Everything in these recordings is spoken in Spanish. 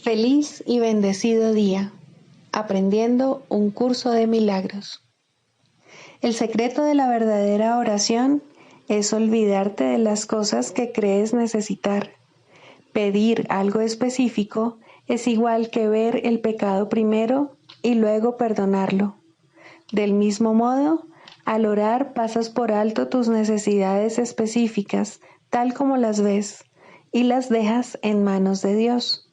Feliz y bendecido día, aprendiendo un curso de milagros. El secreto de la verdadera oración es olvidarte de las cosas que crees necesitar. Pedir algo específico es igual que ver el pecado primero y luego perdonarlo. Del mismo modo, al orar pasas por alto tus necesidades específicas, tal como las ves, y las dejas en manos de Dios.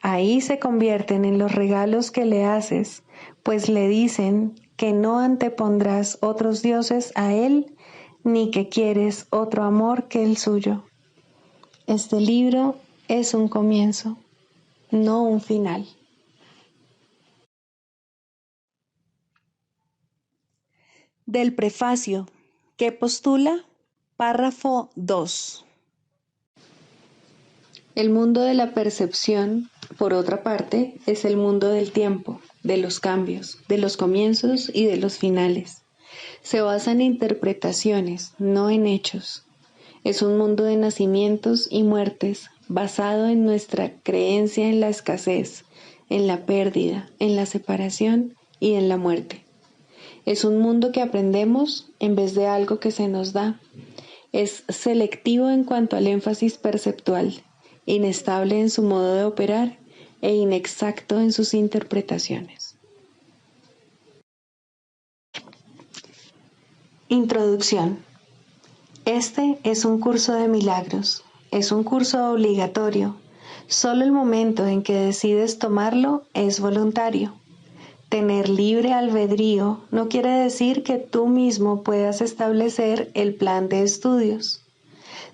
Ahí se convierten en los regalos que le haces, pues le dicen que no antepondrás otros dioses a Él, ni que quieres otro amor que el suyo. Este libro es un comienzo, no un final. Del prefacio, que postula, párrafo 2. El mundo de la percepción, por otra parte, es el mundo del tiempo, de los cambios, de los comienzos y de los finales. Se basa en interpretaciones, no en hechos. Es un mundo de nacimientos y muertes, basado en nuestra creencia en la escasez, en la pérdida, en la separación y en la muerte. Es un mundo que aprendemos en vez de algo que se nos da. Es selectivo en cuanto al énfasis perceptual, inestable en su modo de operar e inexacto en sus interpretaciones. Introducción. Este es un curso de milagros. Es un curso obligatorio. Solo el momento en que decides tomarlo es voluntario. Tener libre albedrío no quiere decir que tú mismo puedas establecer el plan de estudios.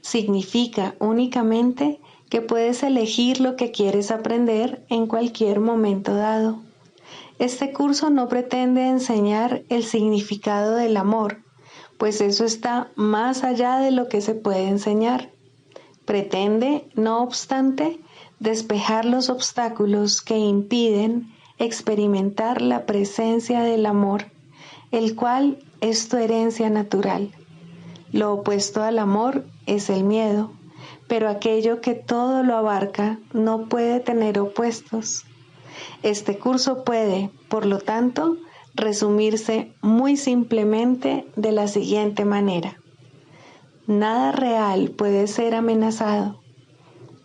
Significa únicamente que puedes elegir lo que quieres aprender en cualquier momento dado. Este curso no pretende enseñar el significado del amor, pues eso está más allá de lo que se puede enseñar. Pretende, no obstante, despejar los obstáculos que impiden experimentar la presencia del amor, el cual es tu herencia natural. Lo opuesto al amor es el miedo, pero aquello que todo lo abarca no puede tener opuestos. Este curso puede, por lo tanto, resumirse muy simplemente de la siguiente manera. Nada real puede ser amenazado.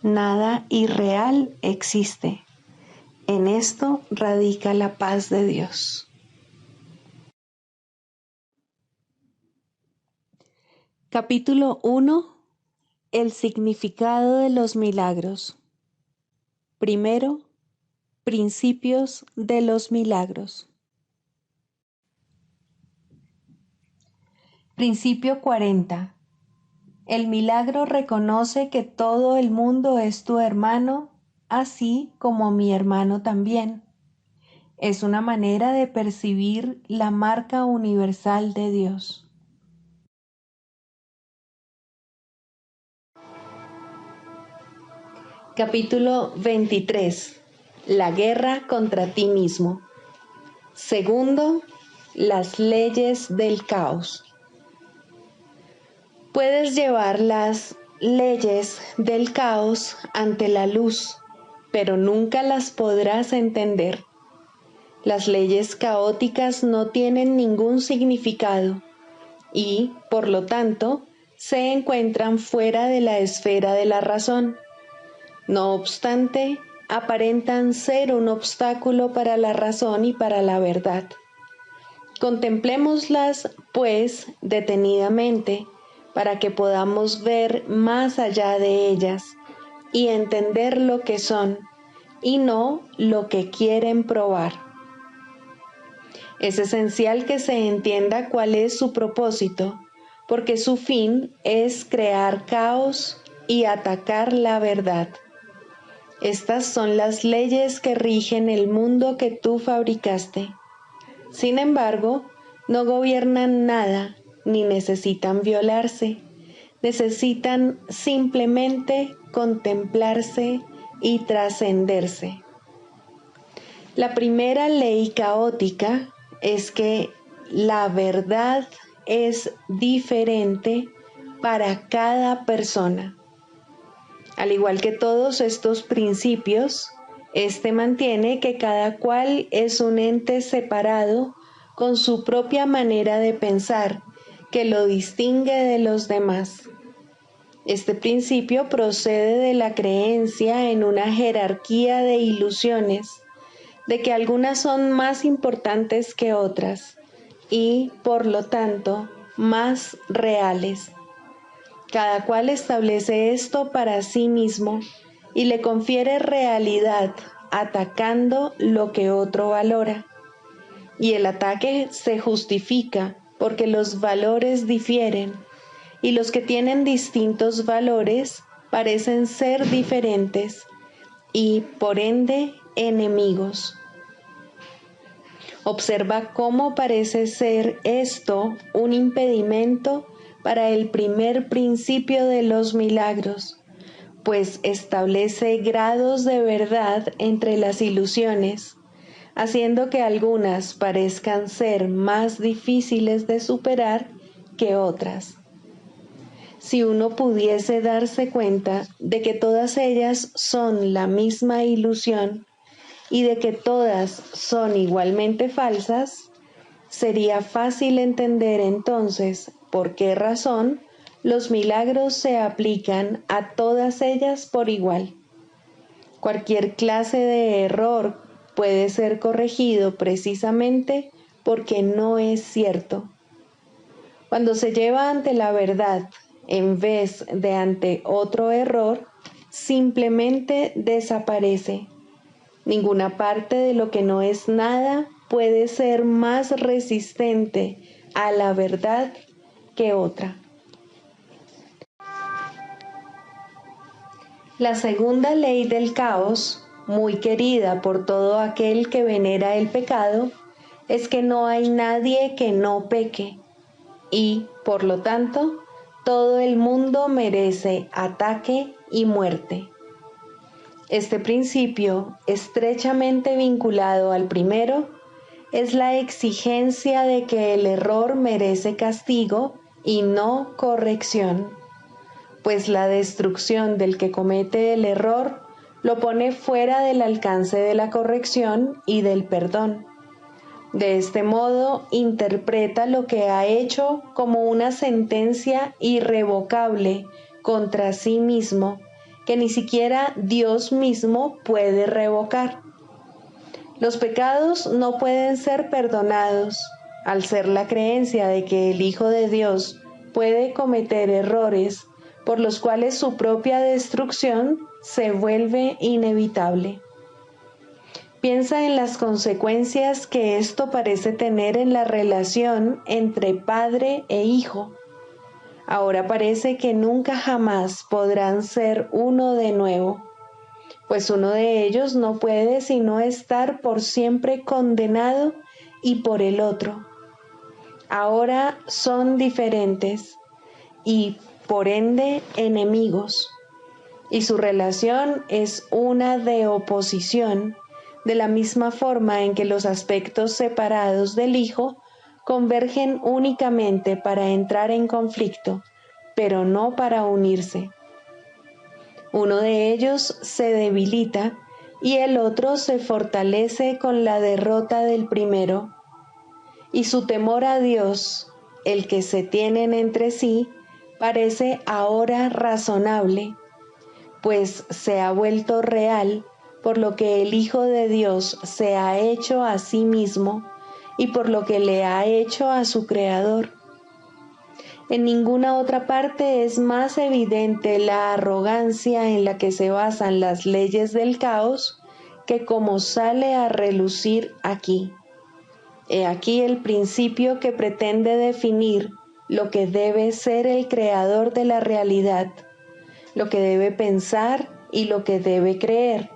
Nada irreal existe. En esto radica la paz de Dios. Capítulo 1. El significado de los milagros. Primero, principios de los milagros. Principio 40. El milagro reconoce que todo el mundo es tu hermano, así como mi hermano también. Es una manera de percibir la marca universal de Dios. Capítulo 23. La guerra contra ti mismo. Segundo, las leyes del caos. Puedes llevar las leyes del caos ante la luz, pero nunca las podrás entender. Las leyes caóticas no tienen ningún significado y, por lo tanto, se encuentran fuera de la esfera de la razón. No obstante, aparentan ser un obstáculo para la razón y para la verdad. Contemplémoslas, pues, detenidamente, para que podamos ver más allá de ellas y entender lo que son, y no lo que quieren probar. Es esencial que se entienda cuál es su propósito, porque su fin es crear caos y atacar la verdad. Estas son las leyes que rigen el mundo que tú fabricaste. Sin embargo, no gobiernan nada ni necesitan violarse. Necesitan simplemente contemplarse y trascenderse. La primera ley caótica es que la verdad es diferente para cada persona. Al igual que todos estos principios, Este mantiene que cada cual es un ente separado con su propia manera de pensar, que lo distingue de los demás. Este principio procede de la creencia en una jerarquía de ilusiones, de que algunas son más importantes que otras y, por lo tanto, más reales. Cada cual establece esto para sí mismo y le confiere realidad atacando lo que otro valora. Y el ataque se justifica porque los valores difieren y los que tienen distintos valores parecen ser diferentes y, por ende, enemigos. Observa cómo parece ser esto un impedimento para el primer principio de los milagros, pues establece grados de verdad entre las ilusiones, haciendo que algunas parezcan ser más difíciles de superar que otras. Si uno pudiese darse cuenta de que todas ellas son la misma ilusión y de que todas son igualmente falsas, sería fácil entender entonces por qué razón los milagros se aplican a todas ellas por igual. Cualquier clase de error puede ser corregido precisamente porque no es cierto. Cuando se lleva ante la verdad en vez de ante otro error, simplemente desaparece. Ninguna parte de lo que no es nada puede ser más resistente a la verdad que otra. La segunda ley del caos, muy querida por todo aquel que venera el pecado, es que no hay nadie que no peque y, por lo tanto, todo el mundo merece ataque y muerte. Este principio, estrechamente vinculado al primero, es la exigencia de que el error merece castigo y no corrección, pues la destrucción del que comete el error lo pone fuera del alcance de la corrección y del perdón. De este modo, interpreta lo que ha hecho como una sentencia irrevocable contra sí mismo, que ni siquiera Dios mismo puede revocar. Los pecados no pueden ser perdonados, al ser la creencia de que el Hijo de Dios puede cometer errores por los cuales su propia destrucción se vuelve inevitable. Piensa en las consecuencias que esto parece tener en la relación entre padre e hijo. Ahora parece que nunca jamás podrán ser uno de nuevo, pues uno de ellos no puede sino estar por siempre condenado y por el otro. Ahora son diferentes y, por ende, enemigos, y su relación es una de oposición, de la misma forma en que los aspectos separados del Hijo convergen únicamente para entrar en conflicto, pero no para unirse. Uno de ellos se debilita y el otro se fortalece con la derrota del primero, y su temor a Dios, el que se tienen entre sí, parece ahora razonable, pues se ha vuelto real por lo que el Hijo de Dios se ha hecho a sí mismo y por lo que le ha hecho a su Creador. En ninguna otra parte es más evidente la arrogancia en la que se basan las leyes del caos que como sale a relucir aquí. He aquí el principio que pretende definir lo que debe ser el creador de la realidad, lo que debe pensar y lo que debe creer,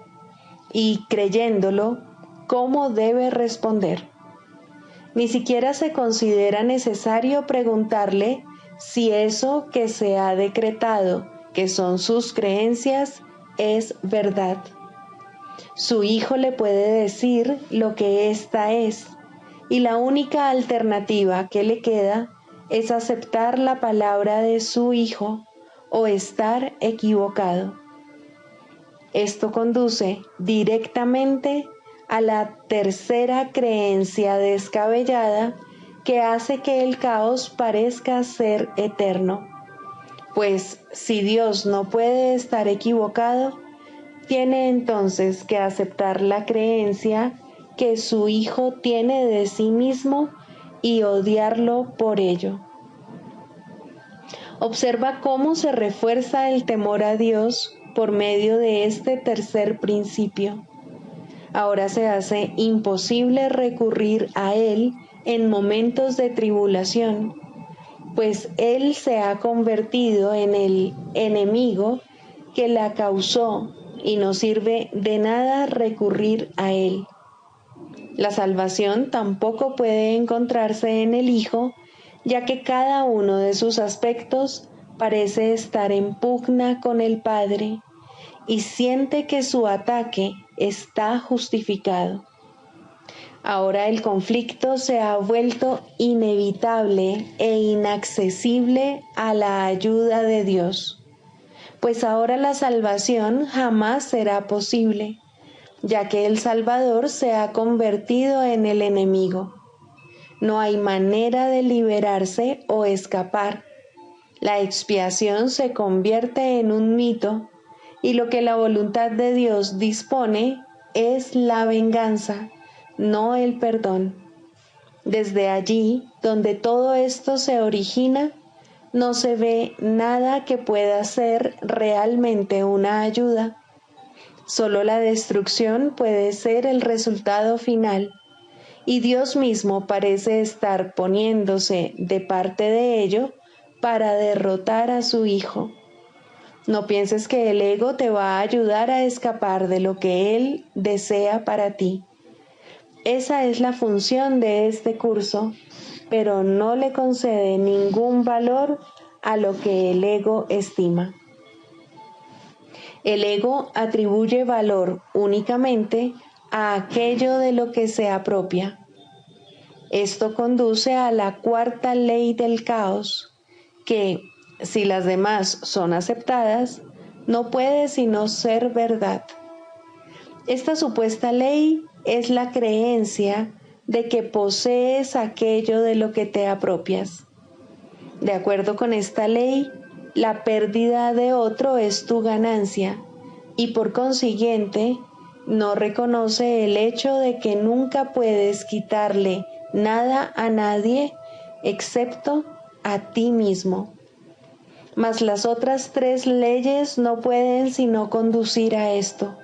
y creyéndolo, cómo debe responder. Ni siquiera se considera necesario preguntarle si eso que se ha decretado, que son sus creencias, es verdad. Su hijo le puede decir lo que ésta es, y la única alternativa que le queda es aceptar la palabra de su hijo o estar equivocado. Esto conduce directamente a la tercera creencia descabellada que hace que el caos parezca ser eterno. Pues si Dios no puede estar equivocado, tiene entonces que aceptar la creencia que su Hijo tiene de sí mismo y odiarlo por ello. Observa cómo se refuerza el temor a Dios por medio de este tercer principio. Ahora se hace imposible recurrir a Él en momentos de tribulación, pues Él se ha convertido en el enemigo que la causó y no sirve de nada recurrir a Él. La salvación tampoco puede encontrarse en el Hijo, ya que cada uno de sus aspectos parece estar en pugna con el Padre y siente que su ataque está justificado. Ahora el conflicto se ha vuelto inevitable e inaccesible a la ayuda de Dios, pues ahora la salvación jamás será posible, ya que el Salvador se ha convertido en el enemigo. No hay manera de liberarse o escapar. La expiación se convierte en un mito y lo que la voluntad de Dios dispone es la venganza, no el perdón. Desde allí, donde todo esto se origina, no se ve nada que pueda ser realmente una ayuda. Solo la destrucción puede ser el resultado final, y Dios mismo parece estar poniéndose de parte de ello para derrotar a su Hijo. No pienses que el ego te va a ayudar a escapar de lo que Él desea para ti. Esa es la función de este curso, pero no le concede ningún valor a lo que el ego estima. El ego atribuye valor únicamente a aquello de lo que se apropia. Esto conduce a la cuarta ley del caos, que, si las demás son aceptadas, no puede sino ser verdad. Esta supuesta ley es la creencia de que posees aquello de lo que te apropias. De acuerdo con esta ley, la pérdida de otro es tu ganancia y por consiguiente no reconoce el hecho de que nunca puedes quitarle nada a nadie excepto a ti mismo. Mas las otras tres leyes no pueden sino conducir a esto,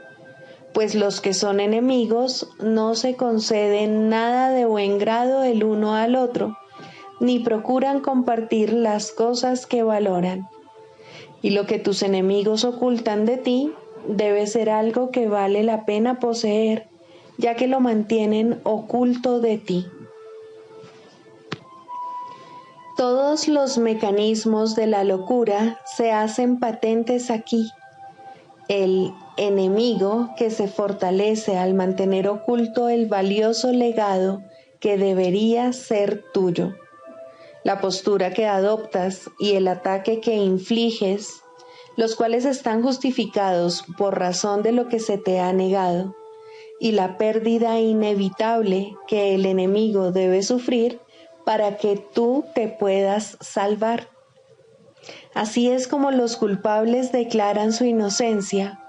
pues los que son enemigos no se conceden nada de buen grado el uno al otro, ni procuran compartir las cosas que valoran. Y lo que tus enemigos ocultan de ti debe ser algo que vale la pena poseer, ya que lo mantienen oculto de ti. Todos los mecanismos de la locura se hacen patentes aquí. El enemigo que se fortalece al mantener oculto el valioso legado que debería ser tuyo. La postura que adoptas y el ataque que infliges, los cuales están justificados por razón de lo que se te ha negado, y la pérdida inevitable que el enemigo debe sufrir para que tú te puedas salvar. Así es como los culpables declaran su inocencia.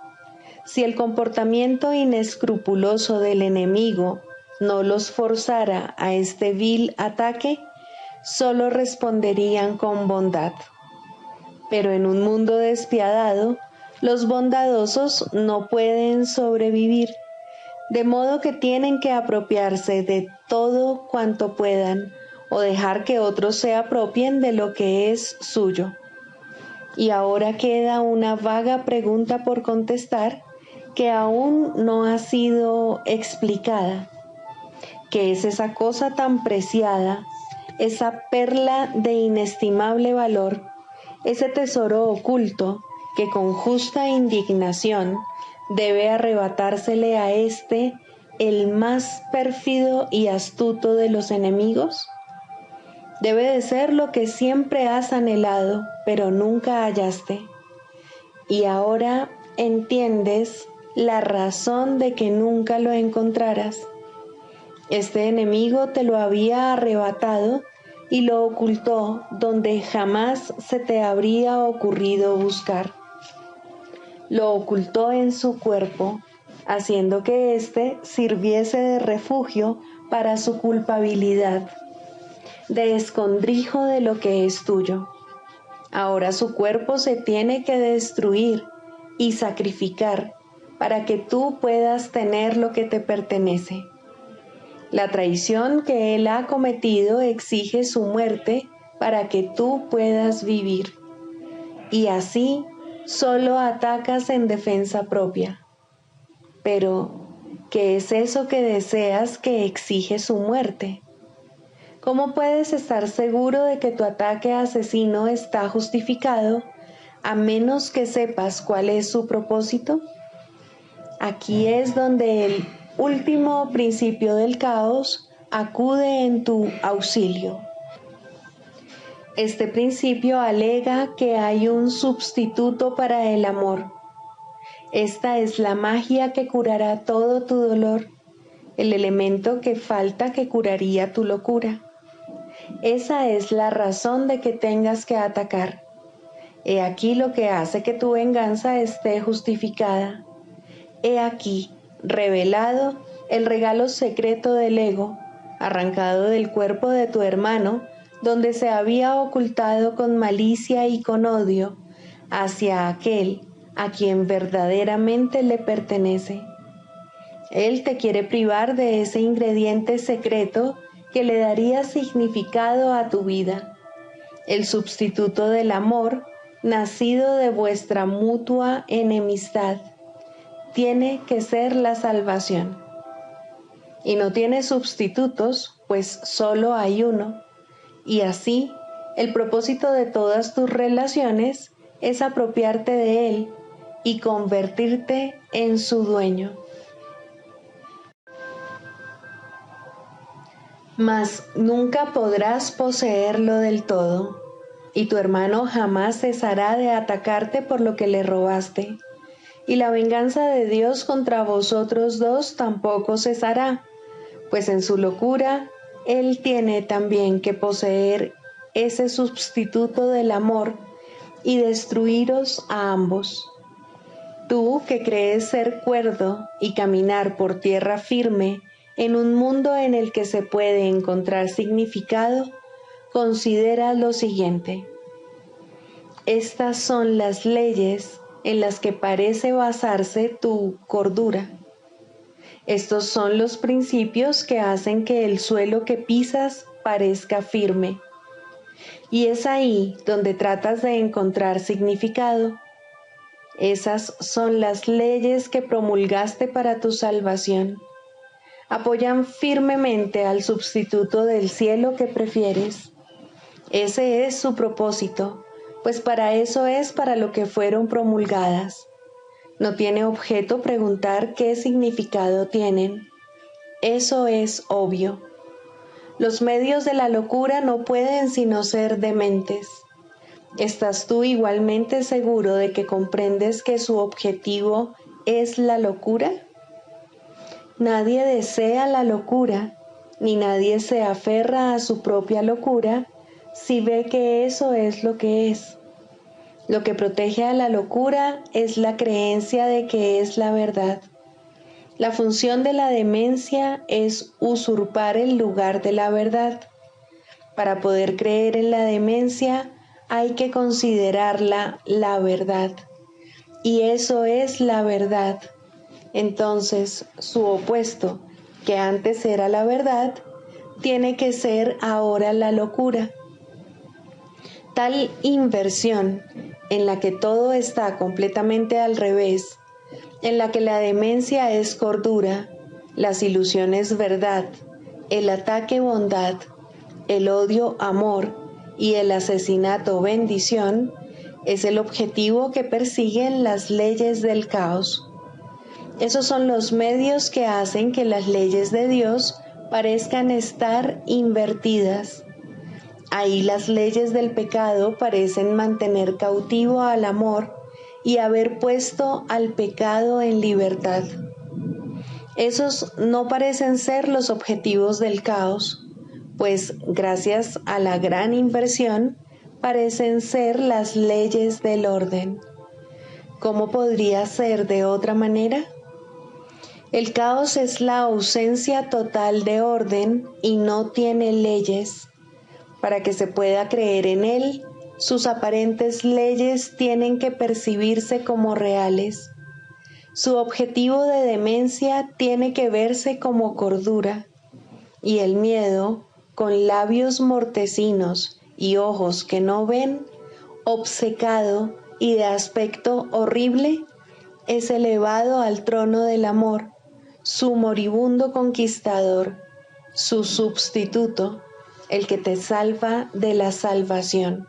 Si el comportamiento inescrupuloso del enemigo no los forzara a este vil ataque, solo responderían con bondad. Pero en un mundo despiadado, los bondadosos no pueden sobrevivir, de modo que tienen que apropiarse de todo cuanto puedan o dejar que otros se apropien de lo que es suyo. Y ahora queda una vaga pregunta por contestar que aún no ha sido explicada. ¿Qué es esa cosa tan preciada, esa perla de inestimable valor, ese tesoro oculto que con justa indignación debe arrebatársele a éste, el más pérfido y astuto de los enemigos? Debe de ser lo que siempre has anhelado, pero nunca hallaste. Y ahora entiendes la razón de que nunca lo encontraras. Este enemigo te lo había arrebatado y lo ocultó donde jamás se te habría ocurrido buscar. Lo ocultó en su cuerpo, haciendo que éste sirviese de refugio para su culpabilidad, de escondrijo de lo que es tuyo. Ahora su cuerpo se tiene que destruir y sacrificar para que tú puedas tener lo que te pertenece. La traición que él ha cometido exige su muerte para que tú puedas vivir. Y así solo atacas en defensa propia. Pero, ¿qué es eso que deseas que exige su muerte? ¿Cómo puedes estar seguro de que tu ataque asesino está justificado a menos que sepas cuál es su propósito? Aquí es donde el último principio del caos acude en tu auxilio. Este principio alega que hay un sustituto para el amor. Esta es la magia que curará todo tu dolor, el elemento que falta que curaría tu locura. Esa es la razón de que tengas que atacar. He aquí lo que hace que tu venganza esté justificada. He aquí, revelado, el regalo secreto del ego, arrancado del cuerpo de tu hermano, donde se había ocultado con malicia y con odio hacia aquel a quien verdaderamente le pertenece. Él te quiere privar de ese ingrediente secreto que le daría significado a tu vida, el sustituto del amor nacido de vuestra mutua enemistad. Tiene que ser la salvación. Y no tiene sustitutos, pues solo hay uno. Y así, el propósito de todas tus relaciones es apropiarte de él y convertirte en su dueño. Mas nunca podrás poseerlo del todo, y tu hermano jamás cesará de atacarte por lo que le robaste. Y la venganza de Dios contra vosotros dos tampoco cesará, pues en su locura Él tiene también que poseer ese sustituto del amor y destruiros a ambos. Tú que crees ser cuerdo y caminar por tierra firme en un mundo en el que se puede encontrar significado, considera lo siguiente. Estas son las leyes en las que parece basarse tu cordura. Estos son los principios que hacen que el suelo que pisas parezca firme. Y es ahí donde tratas de encontrar significado. Esas son las leyes que promulgaste para tu salvación. Apoyan firmemente al sustituto del cielo que prefieres. Ese es su propósito, pues para eso es para lo que fueron promulgadas. No tiene objeto preguntar qué significado tienen. Eso es obvio. Los medios de la locura no pueden sino ser dementes. ¿Estás tú igualmente seguro de que comprendes que su objetivo es la locura? Nadie desea la locura, ni nadie se aferra a su propia locura si ve que eso es lo que es. Lo que protege a la locura es la creencia de que es la verdad. La función de la demencia es usurpar el lugar de la verdad. Para poder creer en la demencia hay que considerarla la verdad. Y eso es la verdad. Entonces, su opuesto, que antes era la verdad, tiene que ser ahora la locura. Tal inversión, en la que todo está completamente al revés, en la que la demencia es cordura, las ilusiones verdad, el ataque bondad, el odio amor y el asesinato bendición, es el objetivo que persiguen las leyes del caos. Esos son los medios que hacen que las leyes de Dios parezcan estar invertidas. Ahí las leyes del pecado parecen mantener cautivo al amor y haber puesto al pecado en libertad. Esos no parecen ser los objetivos del caos, pues gracias a la gran inversión parecen ser las leyes del orden. ¿Cómo podría ser de otra manera? El caos es la ausencia total de orden y no tiene leyes. Para que se pueda creer en él, sus aparentes leyes tienen que percibirse como reales. Su objetivo de demencia tiene que verse como cordura, y el miedo, con labios mortecinos y ojos que no ven, obcecado y de aspecto horrible, es elevado al trono del amor, su moribundo conquistador, su sustituto, el que te salva de la salvación.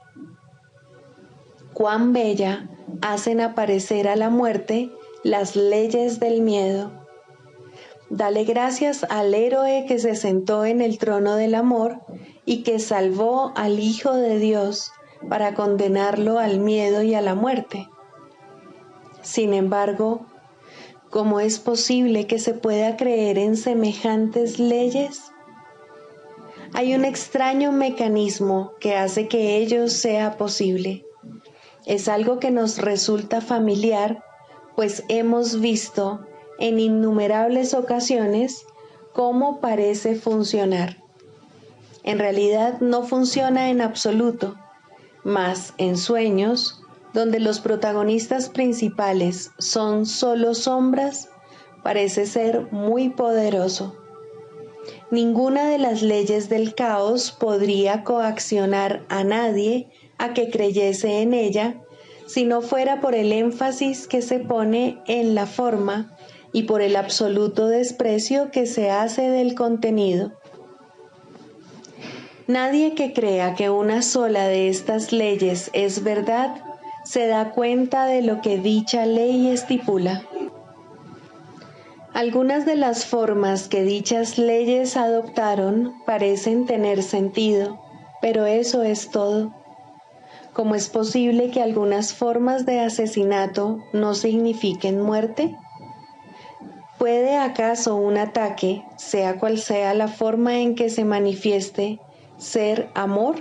Cuán bella hacen aparecer a la muerte las leyes del miedo. Dale gracias al héroe que se sentó en el trono del amor y que salvó al Hijo de Dios para condenarlo al miedo y a la muerte. Sin embargo, ¿cómo es posible que se pueda creer en semejantes leyes? Hay un extraño mecanismo que hace que ello sea posible. Es algo que nos resulta familiar, pues hemos visto en innumerables ocasiones cómo parece funcionar. En realidad no funciona en absoluto, mas en sueños, donde los protagonistas principales son solo sombras, parece ser muy poderoso. Ninguna de las leyes del caos podría coaccionar a nadie a que creyese en ella, si no fuera por el énfasis que se pone en la forma y por el absoluto desprecio que se hace del contenido. Nadie que crea que una sola de estas leyes es verdad se da cuenta de lo que dicha ley estipula. Algunas de las formas que dichas leyes adoptaron parecen tener sentido, pero eso es todo. ¿Cómo es posible que algunas formas de asesinato no signifiquen muerte? ¿Puede acaso un ataque, sea cual sea la forma en que se manifieste, ser amor?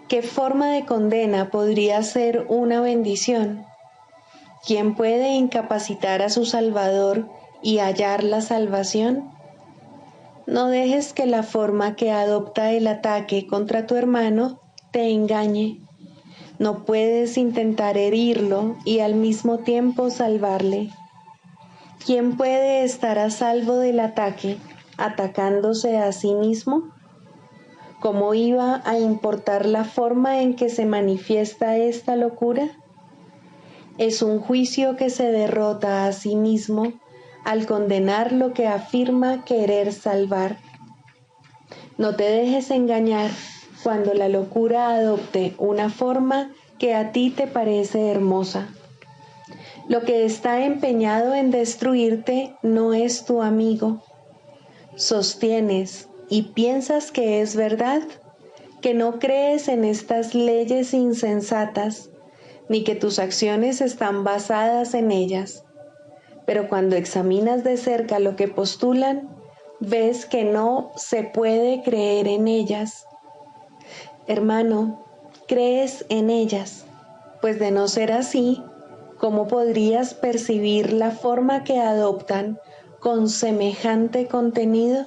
¿Qué forma de condena podría ser una bendición? ¿Quién puede incapacitar a su Salvador y hallar la salvación? No dejes que la forma que adopta el ataque contra tu hermano te engañe. No puedes intentar herirlo y al mismo tiempo salvarle. ¿Quién puede estar a salvo del ataque atacándose a sí mismo? ¿Cómo iba a importar la forma en que se manifiesta esta locura? Es un juicio que se derrota a sí mismo al condenar lo que afirma querer salvar. No te dejes engañar cuando la locura adopte una forma que a ti te parece hermosa. Lo que está empeñado en destruirte no es tu amigo. Sostienes y piensas que es verdad, que no crees en estas leyes insensatas, ni que tus acciones están basadas en ellas. Pero cuando examinas de cerca lo que postulan, ves que no se puede creer en ellas. Hermano, crees en ellas, pues de no ser así, ¿cómo podrías percibir la forma que adoptan con semejante contenido?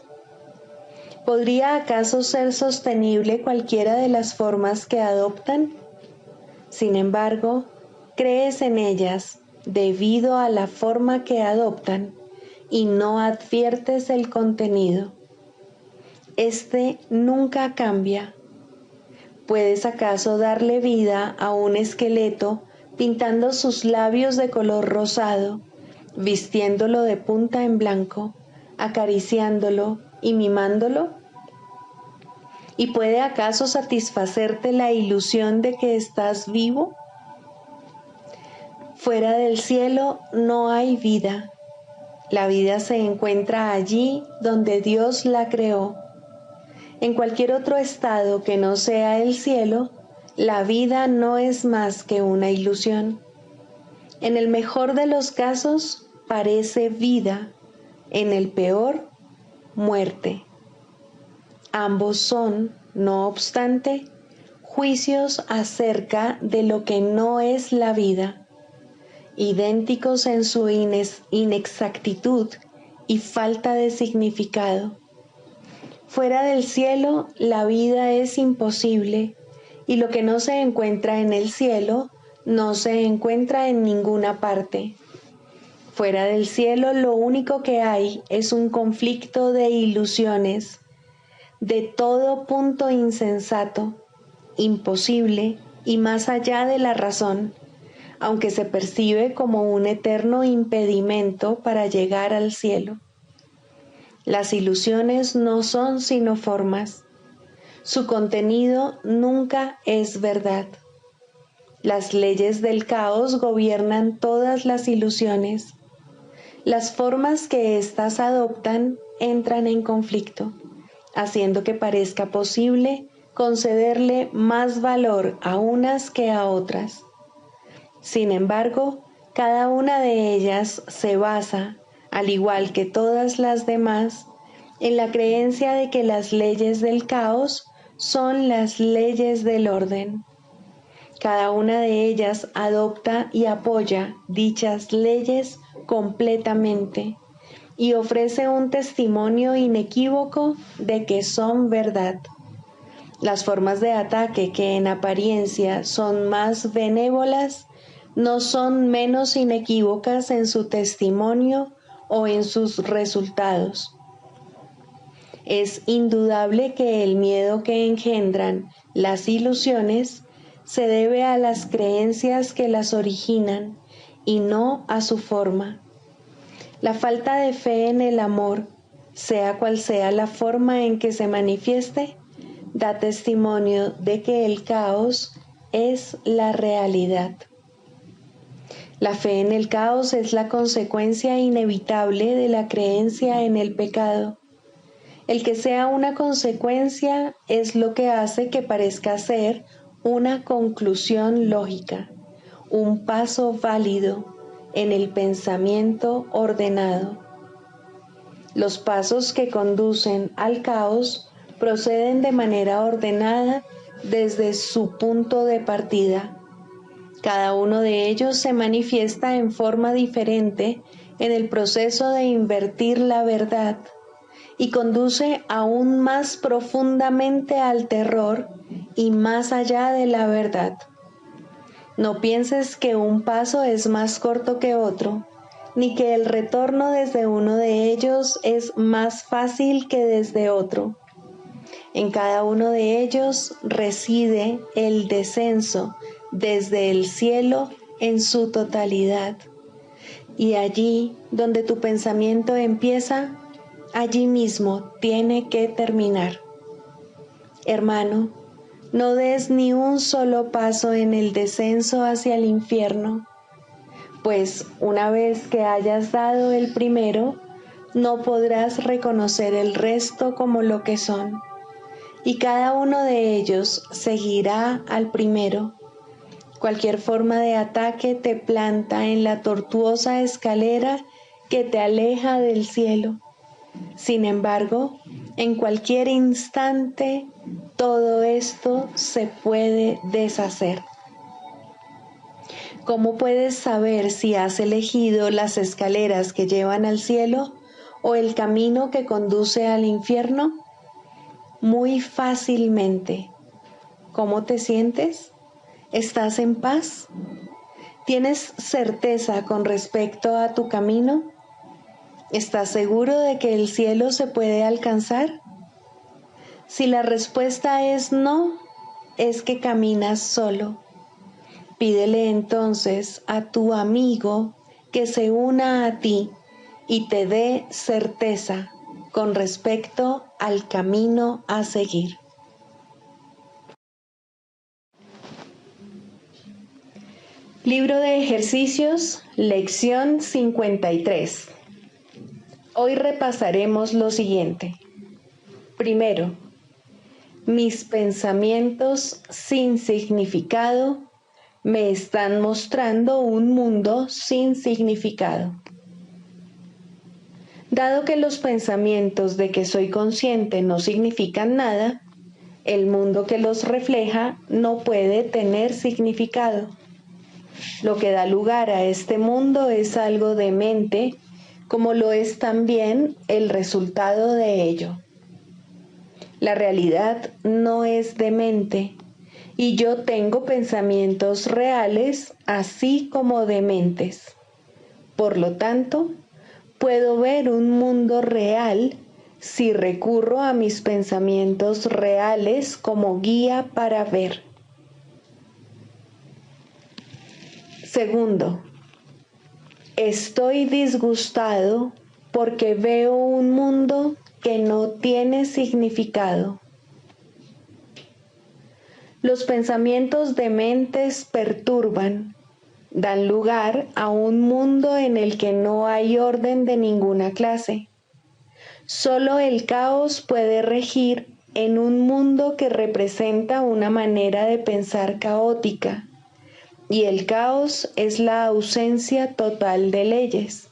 ¿Podría acaso ser sostenible cualquiera de las formas que adoptan? Sin embargo, crees en ellas debido a la forma que adoptan y no adviertes el contenido. Este nunca cambia. ¿Puedes acaso darle vida a un esqueleto pintando sus labios de color rosado, vistiéndolo de punta en blanco, acariciándolo y mimándolo? ¿Y puede acaso satisfacerte la ilusión de que estás vivo? Fuera del cielo no hay vida. La vida se encuentra allí donde Dios la creó. En cualquier otro estado que no sea el cielo, la vida no es más que una ilusión. En el mejor de los casos parece vida, en el peor, muerte. Ambos son, no obstante, juicios acerca de lo que no es la vida, idénticos en su inexactitud y falta de significado. Fuera del cielo, la vida es imposible, y lo que no se encuentra en el cielo, no se encuentra en ninguna parte. Fuera del cielo, lo único que hay es un conflicto de ilusiones, de todo punto insensato, imposible y más allá de la razón, aunque se percibe como un eterno impedimento para llegar al cielo. Las ilusiones no son sino formas. Su contenido nunca es verdad. Las leyes del caos gobiernan todas las ilusiones. Las formas que éstas adoptan entran en conflicto, haciendo que parezca posible concederle más valor a unas que a otras. Sin embargo, cada una de ellas se basa, al igual que todas las demás, en la creencia de que las leyes del caos son las leyes del orden. Cada una de ellas adopta y apoya dichas leyes completamente y ofrece un testimonio inequívoco de que son verdad. Las formas de ataque que en apariencia son más benévolas no son menos inequívocas en su testimonio o en sus resultados. Es indudable que el miedo que engendran las ilusiones se debe a las creencias que las originan y no a su forma. La falta de fe en el amor, sea cual sea la forma en que se manifieste, da testimonio de que el caos es la realidad. La fe en el caos es la consecuencia inevitable de la creencia en el pecado. El que sea una consecuencia es lo que hace que parezca ser una conclusión lógica, un paso válido en el pensamiento ordenado. Los pasos que conducen al caos proceden de manera ordenada desde su punto de partida. Cada uno de ellos se manifiesta en forma diferente en el proceso de invertir la verdad y conduce aún más profundamente al terror y más allá de la verdad. No pienses que un paso es más corto que otro, ni que el retorno desde uno de ellos es más fácil que desde otro. En cada uno de ellos reside el descenso desde el cielo en su totalidad. Y allí donde tu pensamiento empieza, allí mismo tiene que terminar. Hermano, no des ni un solo paso en el descenso hacia el infierno, pues una vez que hayas dado el primero, no podrás reconocer el resto como lo que son, y cada uno de ellos seguirá al primero. Cualquier forma de ataque te planta en la tortuosa escalera que te aleja del cielo. Sin embargo, en cualquier instante, todo esto se puede deshacer. ¿Cómo puedes saber si has elegido las escaleras que llevan al cielo o el camino que conduce al infierno? Muy fácilmente. ¿Cómo te sientes? ¿Estás en paz? ¿Tienes certeza con respecto a tu camino? ¿Estás seguro de que el cielo se puede alcanzar? Si la respuesta es no, es que caminas solo. Pídele entonces a tu amigo que se una a ti y te dé certeza con respecto al camino a seguir. Libro de ejercicios, lección 53. Hoy repasaremos lo siguiente. Primero, mis pensamientos sin significado me están mostrando un mundo sin significado. Dado que los pensamientos de que soy consciente no significan nada, el mundo que los refleja no puede tener significado. Lo que da lugar a este mundo es algo demente, como lo es también el resultado de ello. La realidad no es demente, y yo tengo pensamientos reales así como dementes. Por lo tanto, puedo ver un mundo real si recurro a mis pensamientos reales como guía para ver. Segundo, estoy disgustado porque veo un mundo que no tiene significado. Los pensamientos dementes perturban, dan lugar a un mundo en el que no hay orden de ninguna clase. Solo el caos puede regir en un mundo que representa una manera de pensar caótica, y el caos es la ausencia total de leyes.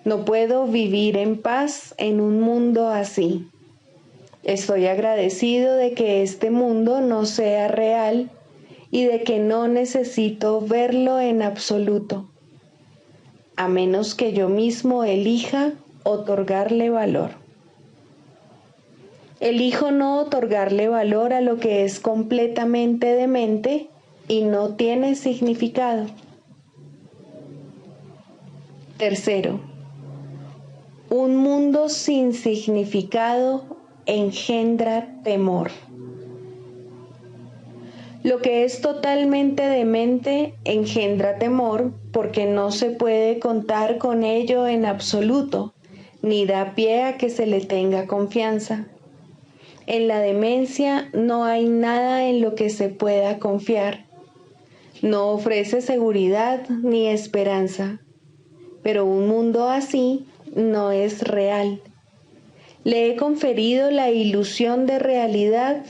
No puedo vivir en paz en un mundo así. Estoy agradecido de que este mundo no sea real y de que no necesito verlo en absoluto, a menos que yo mismo elija otorgarle valor. Elijo no otorgarle valor a lo que es completamente demente y no tiene significado. Tercero, un mundo sin significado engendra temor. Lo que es totalmente demente engendra temor porque no se puede contar con ello en absoluto, ni da pie a que se le tenga confianza. En la demencia no hay nada en lo que se pueda confiar. No ofrece seguridad ni esperanza, pero un mundo así no es real. Le he conferido la ilusión de realidad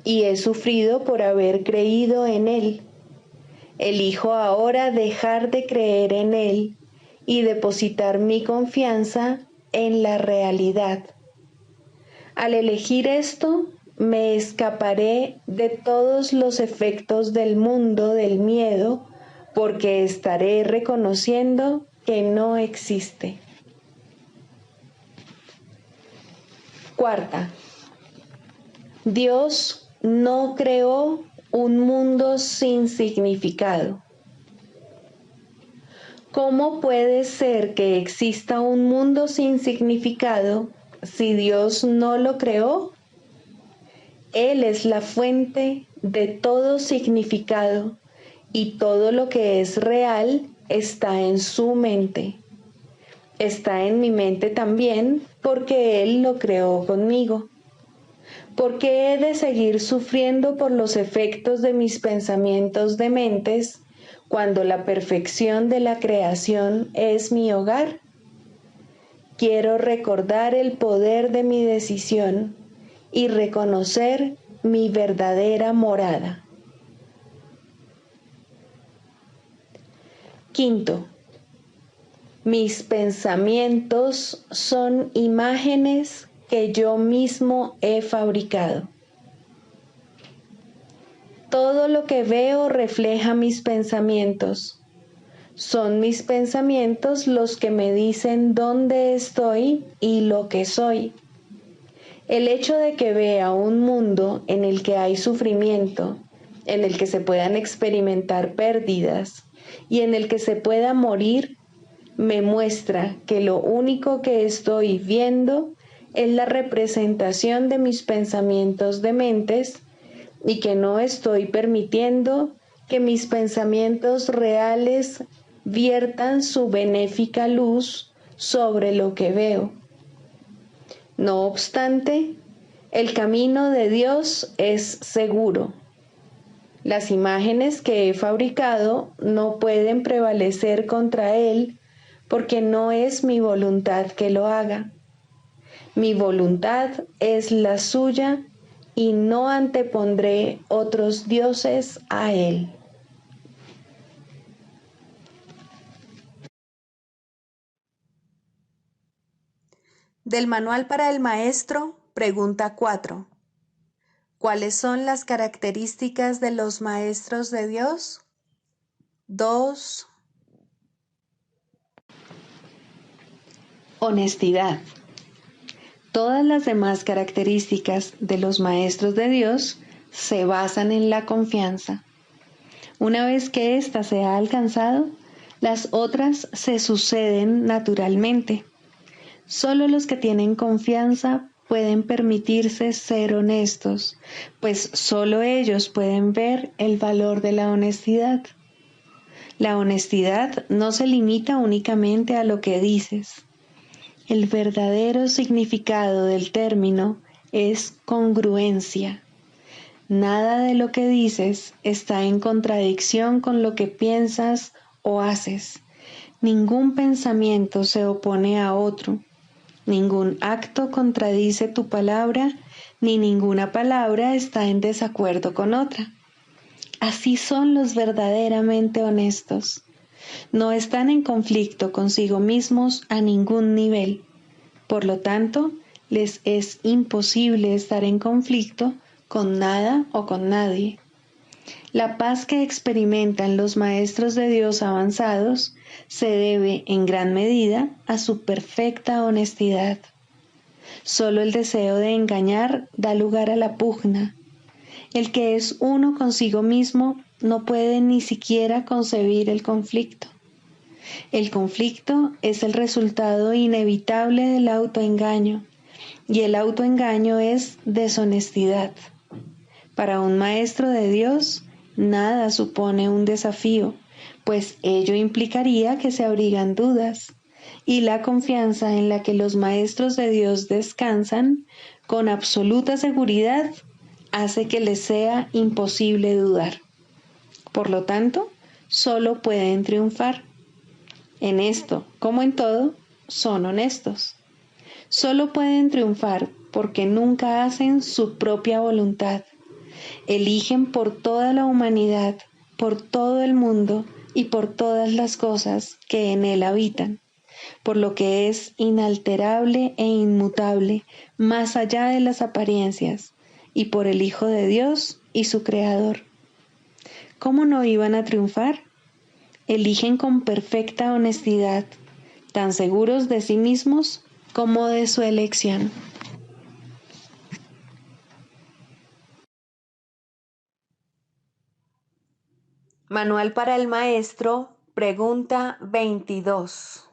y he sufrido por haber creído en él. Elijo ahora dejar de creer en él y depositar mi confianza en la realidad. Al elegir esto, me escaparé de todos los efectos del mundo del miedo, porque estaré reconociendo que no existe. Cuarta, Dios no creó un mundo sin significado. ¿Cómo puede ser que exista un mundo sin significado si Dios no lo creó? Él es la fuente de todo significado y todo lo que es real está en su mente. Está en mi mente también porque Él lo creó conmigo. ¿Por qué he de seguir sufriendo por los efectos de mis pensamientos dementes cuando la perfección de la creación es mi hogar? Quiero recordar el poder de mi decisión y reconocer mi verdadera morada. Quinto, mis pensamientos son imágenes que yo mismo he fabricado. Todo lo que veo refleja mis pensamientos. Son mis pensamientos los que me dicen dónde estoy y lo que soy. El hecho de que vea un mundo en el que hay sufrimiento, en el que se puedan experimentar pérdidas y en el que se pueda morir, me muestra que lo único que estoy viendo es la representación de mis pensamientos dementes y que no estoy permitiendo que mis pensamientos reales viertan su benéfica luz sobre lo que veo. No obstante, el camino de Dios es seguro. Las imágenes que he fabricado no pueden prevalecer contra Él porque no es mi voluntad que lo haga. Mi voluntad es la suya y no antepondré otros dioses a Él. Del Manual para el Maestro, pregunta 4. ¿Cuáles son las características de los maestros de Dios? 2. Honestidad. Todas las demás características de los maestros de Dios se basan en la confianza. Una vez que ésta se ha alcanzado, las otras se suceden naturalmente. Solo los que tienen confianza pueden permitirse ser honestos, pues solo ellos pueden ver el valor de la honestidad. La honestidad no se limita únicamente a lo que dices. El verdadero significado del término es congruencia. Nada de lo que dices está en contradicción con lo que piensas o haces. Ningún pensamiento se opone a otro. Ningún acto contradice tu palabra, ni ninguna palabra está en desacuerdo con otra. Así son los verdaderamente honestos. No están en conflicto consigo mismos a ningún nivel. Por lo tanto, les es imposible estar en conflicto con nada o con nadie. La paz que experimentan los maestros de Dios avanzados se debe en gran medida a su perfecta honestidad. Solo el deseo de engañar da lugar a la pugna. El que es uno consigo mismo no puede ni siquiera concebir el conflicto. El conflicto es el resultado inevitable del autoengaño, y el autoengaño es deshonestidad. Para un maestro de Dios, nada supone un desafío, pues ello implicaría que se abrigan dudas, y la confianza en la que los maestros de Dios descansan con absoluta seguridad hace que les sea imposible dudar. Por lo tanto, solo pueden triunfar. En esto, como en todo, son honestos. Solo pueden triunfar porque nunca hacen su propia voluntad. Eligen por toda la humanidad, por todo el mundo y por todas las cosas que en él habitan, por lo que es inalterable e inmutable, más allá de las apariencias, y por el Hijo de Dios y su Creador. ¿Cómo no iban a triunfar? Eligen con perfecta honestidad, tan seguros de sí mismos como de su elección. Manual para el Maestro, pregunta 22.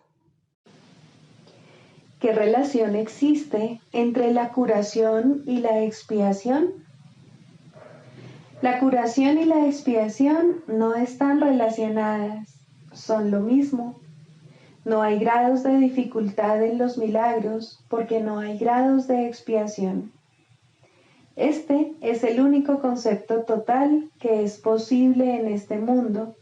¿Qué relación existe entre la curación y la expiación? La curación y la expiación no están relacionadas, son lo mismo. No hay grados de dificultad en los milagros porque no hay grados de expiación. Este es el único concepto total que es posible en este mundo,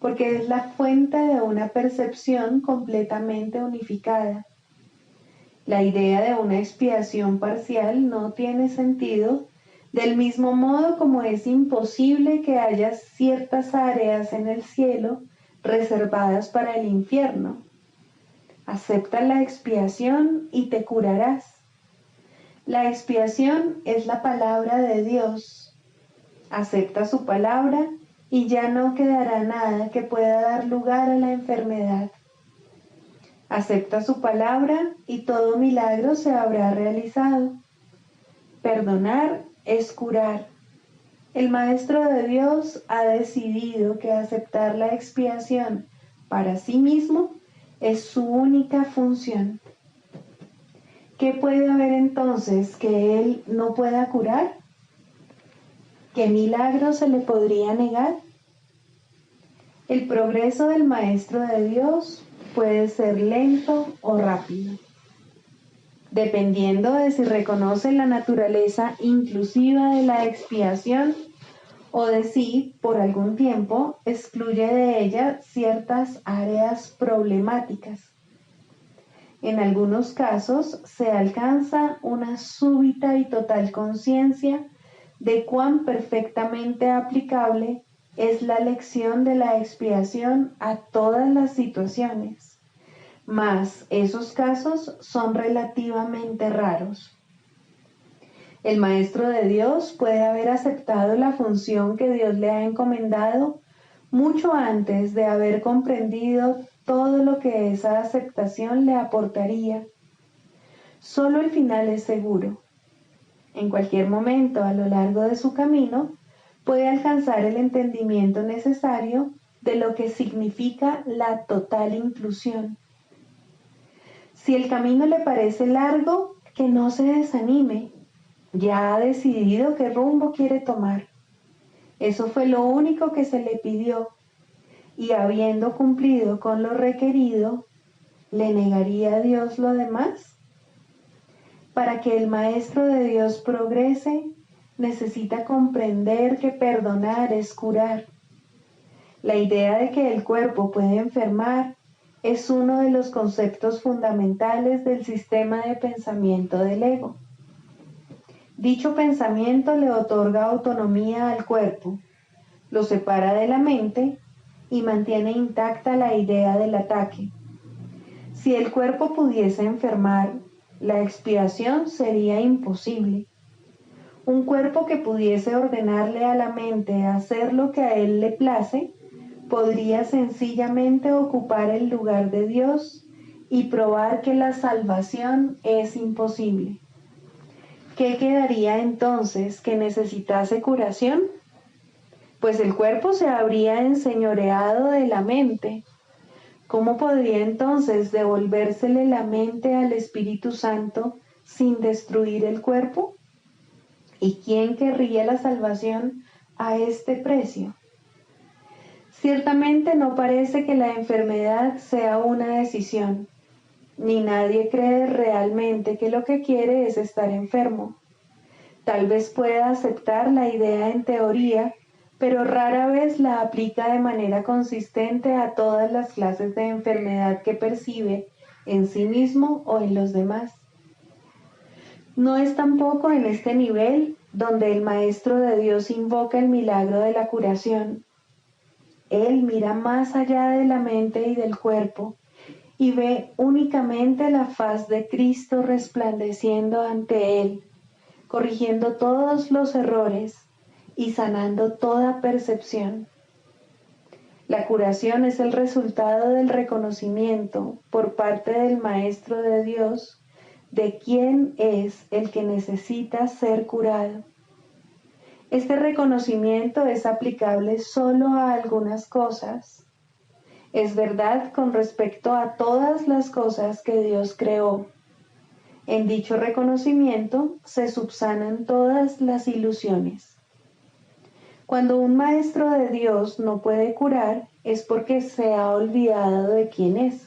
porque es la fuente de una percepción completamente unificada. La idea de una expiación parcial no tiene sentido, del mismo modo como es imposible que haya ciertas áreas en el cielo reservadas para el infierno. Acepta la expiación y te curarás. La expiación es la palabra de Dios. Acepta su palabra y ya no quedará nada que pueda dar lugar a la enfermedad. Acepta su palabra y todo milagro se habrá realizado. Perdonar es curar. El Maestro de Dios ha decidido que aceptar la expiación para sí mismo es su única función. ¿Qué puede haber entonces que Él no pueda curar? ¿Qué milagro se le podría negar? El progreso del Maestro de Dios puede ser lento o rápido, dependiendo de si reconoce la naturaleza inclusiva de la expiación o de si, por algún tiempo, excluye de ella ciertas áreas problemáticas. En algunos casos se alcanza una súbita y total conciencia de cuán perfectamente aplicable es la lección de la expiación a todas las situaciones, mas esos casos son relativamente raros. El Maestro de Dios puede haber aceptado la función que Dios le ha encomendado mucho antes de haber comprendido todo lo que esa aceptación le aportaría. Solo el final es seguro. En cualquier momento a lo largo de su camino puede alcanzar el entendimiento necesario de lo que significa la total inclusión. Si el camino le parece largo, que no se desanime. Ya ha decidido qué rumbo quiere tomar. Eso fue lo único que se le pidió, y habiendo cumplido con lo requerido, ¿le negaría a Dios lo demás? Para que el Maestro de Dios progrese, necesita comprender que perdonar es curar. La idea de que el cuerpo puede enfermar es uno de los conceptos fundamentales del sistema de pensamiento del ego. Dicho pensamiento le otorga autonomía al cuerpo, lo separa de la mente y mantiene intacta la idea del ataque. Si el cuerpo pudiese enfermar, la expiación sería imposible. Un cuerpo que pudiese ordenarle a la mente hacer lo que a él le place, podría sencillamente ocupar el lugar de Dios y probar que la salvación es imposible. ¿Qué quedaría entonces que necesitase curación? Pues el cuerpo se habría enseñoreado de la mente. ¿Cómo podría entonces devolvérsele la mente al Espíritu Santo sin destruir el cuerpo? ¿Y quién querría la salvación a este precio? Ciertamente no parece que la enfermedad sea una decisión, ni nadie cree realmente que lo que quiere es estar enfermo. Tal vez pueda aceptar la idea en teoría, pero rara vez la aplica de manera consistente a todas las clases de enfermedad que percibe en sí mismo o en los demás. No es tampoco en este nivel donde el Maestro de Dios invoca el milagro de la curación. Él mira más allá de la mente y del cuerpo y ve únicamente la faz de Cristo resplandeciendo ante él, corrigiendo todos los errores y sanando toda percepción. La curación es el resultado del reconocimiento por parte del Maestro de Dios de quién es el que necesita ser curado. Este reconocimiento es aplicable solo a algunas cosas. Es verdad con respecto a todas las cosas que Dios creó. En dicho reconocimiento se subsanan todas las ilusiones. Cuando un maestro de Dios no puede curar, es porque se ha olvidado de quién es.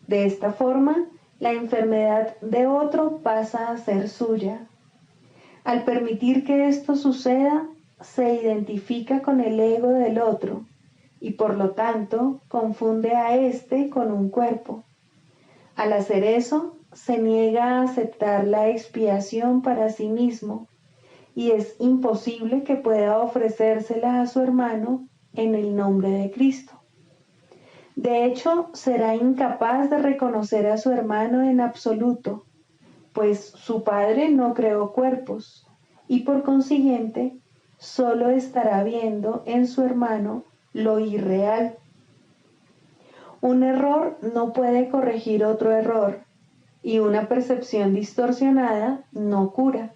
De esta forma, la enfermedad de otro pasa a ser suya. Al permitir que esto suceda, se identifica con el ego del otro y por lo tanto confunde a éste con un cuerpo. Al hacer eso, se niega a aceptar la expiación para sí mismo y es imposible que pueda ofrecérsela a su hermano en el nombre de Cristo. De hecho, será incapaz de reconocer a su hermano en absoluto, pues su padre no creó cuerpos y por consiguiente solo estará viendo en su hermano lo irreal. Un error no puede corregir otro error y una percepción distorsionada no cura.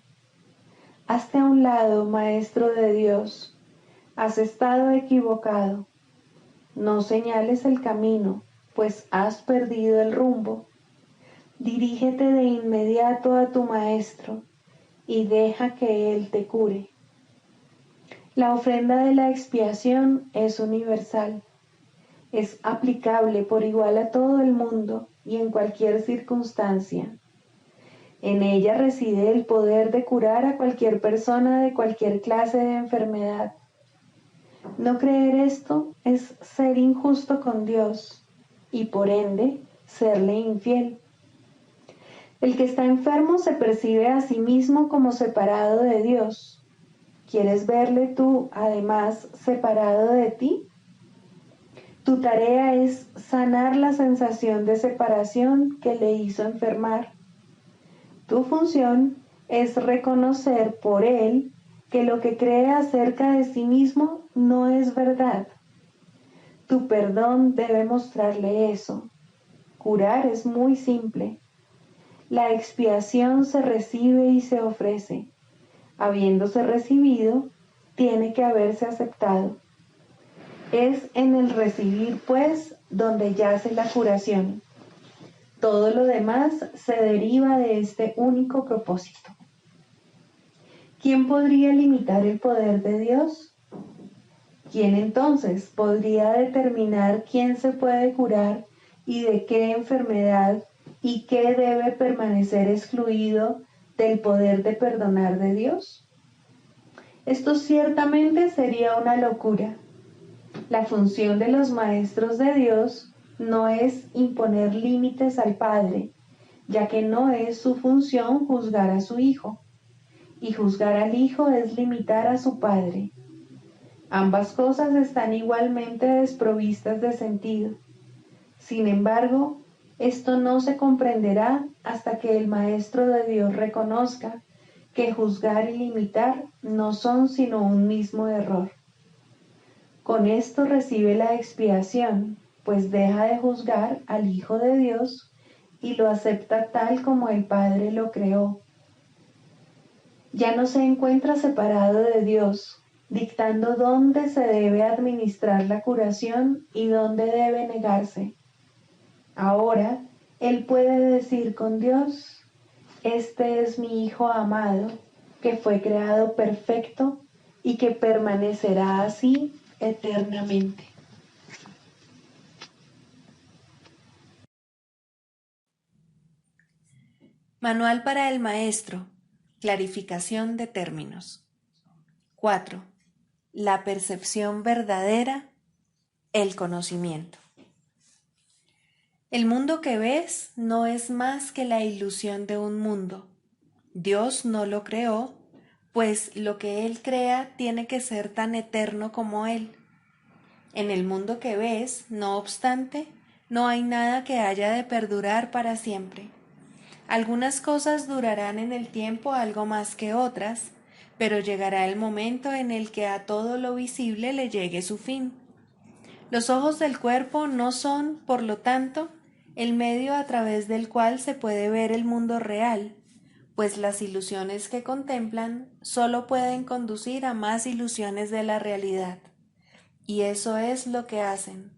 Hazte a un lado, Maestro de Dios, has estado equivocado. No señales el camino, pues has perdido el rumbo. Dirígete de inmediato a tu Maestro y deja que Él te cure. La ofrenda de la expiación es universal. Es aplicable por igual a todo el mundo y en cualquier circunstancia. En ella reside el poder de curar a cualquier persona de cualquier clase de enfermedad. No creer esto es ser injusto con Dios y por ende serle infiel. El que está enfermo se percibe a sí mismo como separado de Dios. ¿Quieres verle tú, además, separado de ti? Tu tarea es sanar la sensación de separación que le hizo enfermar. Tu función es reconocer por él que lo que cree acerca de sí mismo no es verdad. Tu perdón debe mostrarle eso. Curar es muy simple. La expiación se recibe y se ofrece. Habiéndose recibido, tiene que haberse aceptado. Es en el recibir, pues, donde yace la curación. Todo lo demás se deriva de este único propósito. ¿Quién podría limitar el poder de Dios? ¿Quién entonces podría determinar quién se puede curar y de qué enfermedad y qué debe permanecer excluido del poder de perdonar de Dios? Esto ciertamente sería una locura. La función de los maestros de Dios no es imponer límites al Padre, ya que no es su función juzgar a su Hijo, y juzgar al Hijo es limitar a su Padre. Ambas cosas están igualmente desprovistas de sentido. Sin embargo, esto no se comprenderá hasta que el Maestro de Dios reconozca que juzgar y limitar no son sino un mismo error. Con esto recibe la expiación, pues deja de juzgar al Hijo de Dios y lo acepta tal como el Padre lo creó. Ya no se encuentra separado de Dios, dictando dónde se debe administrar la curación y dónde debe negarse. Ahora, Él puede decir con Dios: este es mi Hijo amado, que fue creado perfecto y que permanecerá así eternamente. Manual para el maestro. Clarificación de términos. 4. La percepción verdadera, el conocimiento. El mundo que ves no es más que la ilusión de un mundo. Dios no lo creó, pues lo que Él crea tiene que ser tan eterno como Él. En el mundo que ves, no obstante, no hay nada que haya de perdurar para siempre. Algunas cosas durarán en el tiempo algo más que otras, pero llegará el momento en el que a todo lo visible le llegue su fin. Los ojos del cuerpo no son, por lo tanto, el medio a través del cual se puede ver el mundo real, pues las ilusiones que contemplan solo pueden conducir a más ilusiones de la realidad. Y eso es lo que hacen,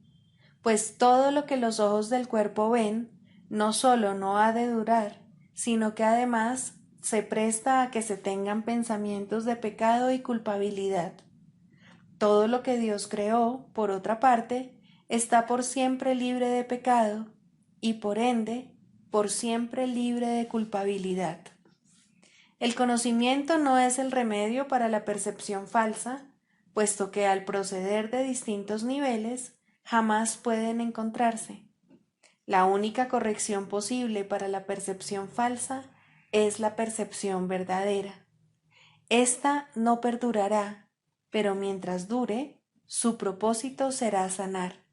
pues todo lo que los ojos del cuerpo ven no solo no ha de durar, sino que además se presta a que se tengan pensamientos de pecado y culpabilidad. Todo lo que Dios creó, por otra parte, está por siempre libre de pecado y por ende, por siempre libre de culpabilidad. El conocimiento no es el remedio para la percepción falsa, puesto que al proceder de distintos niveles jamás pueden encontrarse. La única corrección posible para la percepción falsa es la percepción verdadera. Esta no perdurará, pero mientras dure, su propósito será sanar.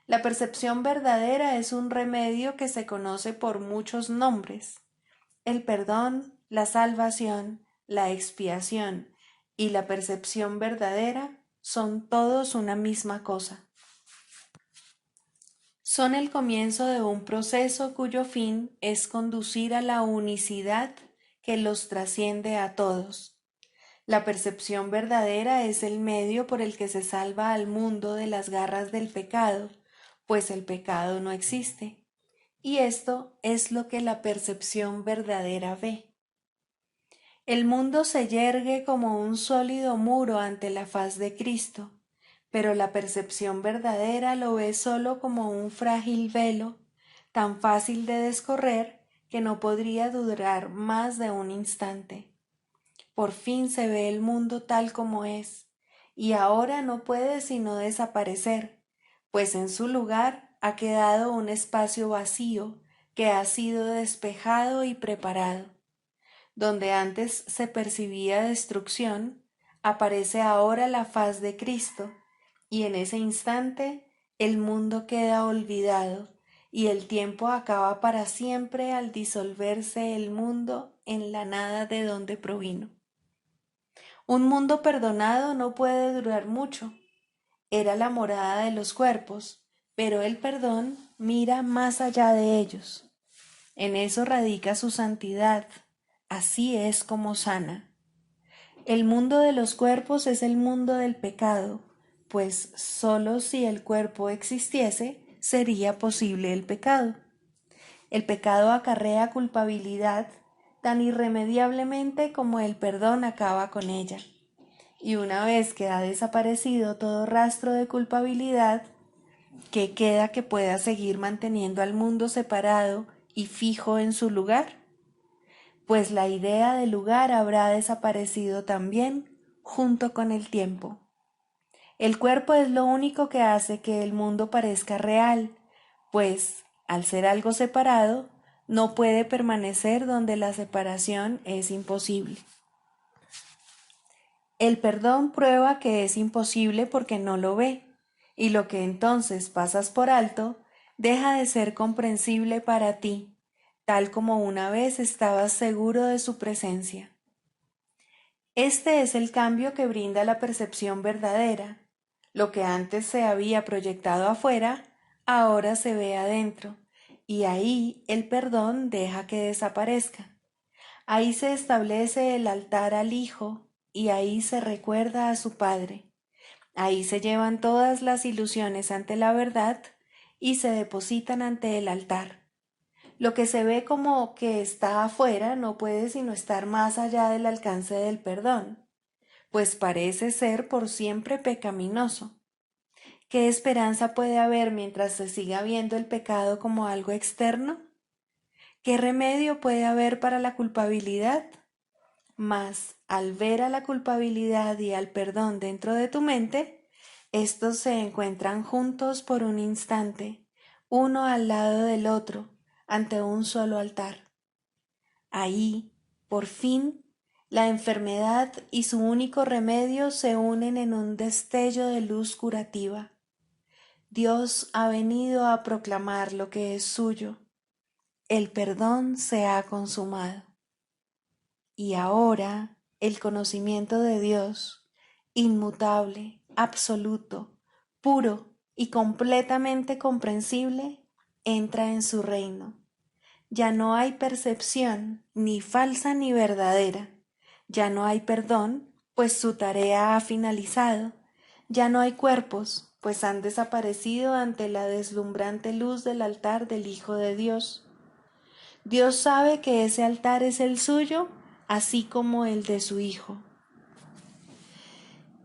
La percepción verdadera es un remedio que se conoce por muchos nombres. El perdón, la salvación, la expiación y la percepción verdadera son todos una misma cosa. Son el comienzo de un proceso cuyo fin es conducir a la unicidad que los trasciende a todos. La percepción verdadera es el medio por el que se salva al mundo de las garras del pecado, pues el pecado no existe. Y esto es lo que la percepción verdadera ve. El mundo se yergue como un sólido muro ante la faz de Cristo, pero la percepción verdadera lo ve solo como un frágil velo, tan fácil de descorrer que no podría durar más de un instante. Por fin se ve el mundo tal como es, y ahora no puede sino desaparecer, pues en su lugar ha quedado un espacio vacío que ha sido despejado y preparado. Donde antes se percibía destrucción, aparece ahora la faz de Cristo, y en ese instante el mundo queda olvidado y el tiempo acaba para siempre al disolverse el mundo en la nada de donde provino. Un mundo perdonado no puede durar mucho. Era la morada de los cuerpos, pero el perdón mira más allá de ellos. En eso radica su santidad. Así es como sana. El mundo de los cuerpos es el mundo del pecado, pues sólo si el cuerpo existiese sería posible el pecado. El pecado acarrea culpabilidad tan irremediablemente como el perdón acaba con ella. Y una vez que ha desaparecido todo rastro de culpabilidad, ¿qué queda que pueda seguir manteniendo al mundo separado y fijo en su lugar? Pues la idea de lugar habrá desaparecido también junto con el tiempo. El cuerpo es lo único que hace que el mundo parezca real, pues, al ser algo separado, no puede permanecer donde la separación es imposible. El perdón prueba que es imposible porque no lo ve, y lo que entonces pasas por alto deja de ser comprensible para ti, tal como una vez estabas seguro de su presencia. Este es el cambio que brinda la percepción verdadera. Lo que antes se había proyectado afuera, ahora se ve adentro, y ahí el perdón deja que desaparezca. Ahí se establece el altar al Hijo, y ahí se recuerda a su Padre. Ahí se llevan todas las ilusiones ante la verdad y se depositan ante el altar. Lo que se ve como que está afuera no puede sino estar más allá del alcance del perdón, pues parece ser por siempre pecaminoso. ¿Qué esperanza puede haber mientras se siga viendo el pecado como algo externo? ¿Qué remedio puede haber para la culpabilidad? Mas, al ver a la culpabilidad y al perdón dentro de tu mente, estos se encuentran juntos por un instante, uno al lado del otro, ante un solo altar. Ahí, por fin, la enfermedad y su único remedio se unen en un destello de luz curativa. Dios ha venido a proclamar lo que es suyo. El perdón se ha consumado. Y ahora el conocimiento de Dios, inmutable, absoluto, puro y completamente comprensible, entra en su reino. Ya no hay percepción, ni falsa ni verdadera. Ya no hay perdón, pues su tarea ha finalizado. Ya no hay cuerpos, pues han desaparecido ante la deslumbrante luz del altar del Hijo de Dios. Dios sabe que ese altar es el suyo, así como el de su Hijo.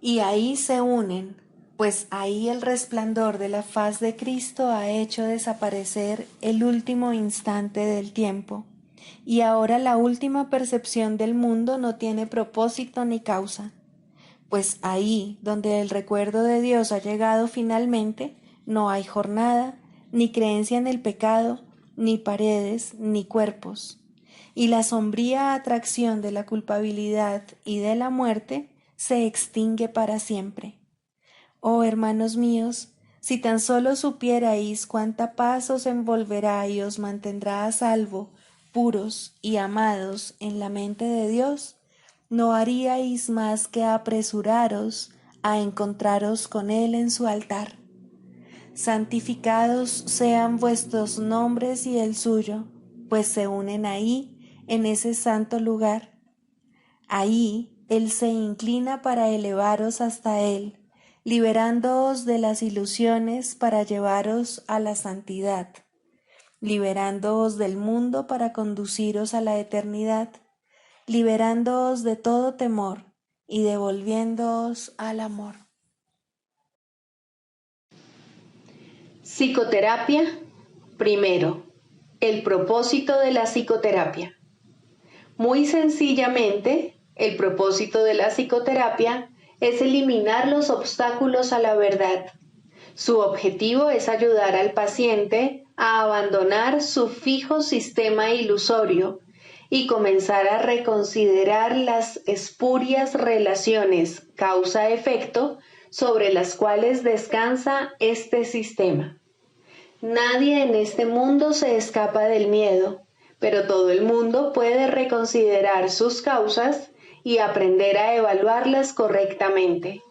Y ahí se unen, pues ahí el resplandor de la faz de Cristo ha hecho desaparecer el último instante del tiempo, y ahora la última percepción del mundo no tiene propósito ni causa, pues ahí donde el recuerdo de Dios ha llegado finalmente, no hay jornada, ni creencia en el pecado, ni paredes, ni cuerpos, y la sombría atracción de la culpabilidad y de la muerte se extingue para siempre. Oh hermanos míos, si tan solo supierais cuánta paz os envolverá y os mantendrá a salvo, puros y amados en la mente de Dios, no haríais más que apresuraros a encontraros con Él en su altar. Santificados sean vuestros nombres y el suyo, pues se unen ahí, en ese santo lugar. Ahí Él se inclina para elevaros hasta Él, liberándoos de las ilusiones para llevaros a la santidad, liberándoos del mundo para conduciros a la eternidad, liberándoos de todo temor y devolviéndoos al amor. Psicoterapia. Primero, el propósito de la psicoterapia. Muy sencillamente, el propósito de la psicoterapia es eliminar los obstáculos a la verdad. Su objetivo es ayudar al paciente a abandonar su fijo sistema ilusorio y comenzar a reconsiderar las espurias relaciones causa-efecto sobre las cuales descansa este sistema. Nadie en este mundo se escapa del miedo, pero todo el mundo puede reconsiderar sus causas y aprender a evaluarlas correctamente.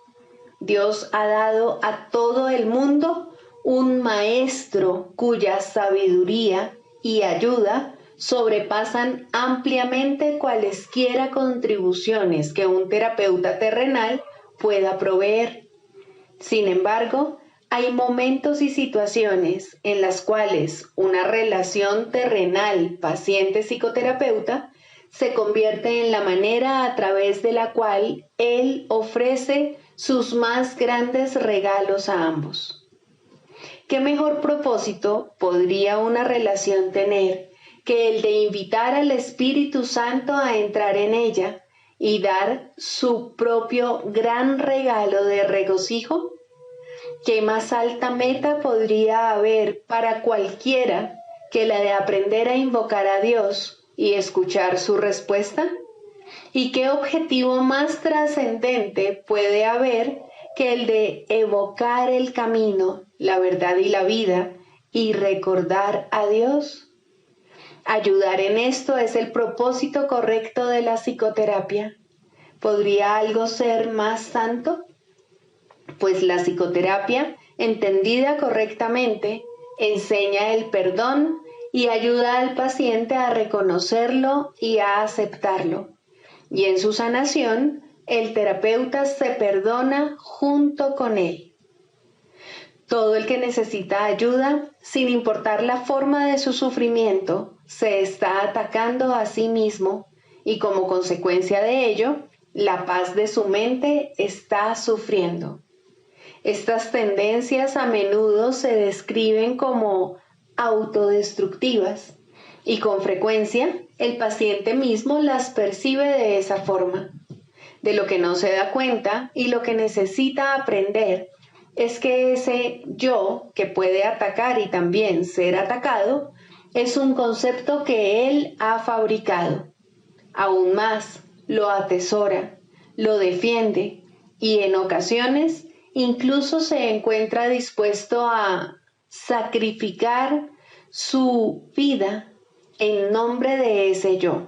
Dios ha dado a todo el mundo un maestro cuya sabiduría y ayuda sobrepasan ampliamente cualesquiera contribuciones que un terapeuta terrenal pueda proveer. Sin embargo, hay momentos y situaciones en las cuales una relación terrenal paciente-psicoterapeuta se convierte en la manera a través de la cual él ofrece sus más grandes regalos a ambos. ¿Qué mejor propósito podría una relación tener que el de invitar al Espíritu Santo a entrar en ella y dar su propio gran regalo de regocijo? ¿Qué más alta meta podría haber para cualquiera que la de aprender a invocar a Dios y escuchar su respuesta? ¿Y qué objetivo más trascendente puede haber que el de evocar el camino, la verdad y la vida y recordar a Dios? Ayudar en esto es el propósito correcto de la psicoterapia. ¿Podría algo ser más santo? Pues la psicoterapia, entendida correctamente, enseña el perdón y ayuda al paciente a reconocerlo y a aceptarlo. Y en su sanación, el terapeuta se perdona junto con él. Todo el que necesita ayuda, sin importar la forma de su sufrimiento, se está atacando a sí mismo y como consecuencia de ello, la paz de su mente está sufriendo. Estas tendencias a menudo se describen como autodestructivas y con frecuencia el paciente mismo las percibe de esa forma. De lo que no se da cuenta y lo que necesita aprender es que ese yo que puede atacar y también ser atacado es un concepto que él ha fabricado. Aún más, lo atesora, lo defiende y en ocasiones incluso se encuentra dispuesto a sacrificar su vida en nombre de ese yo,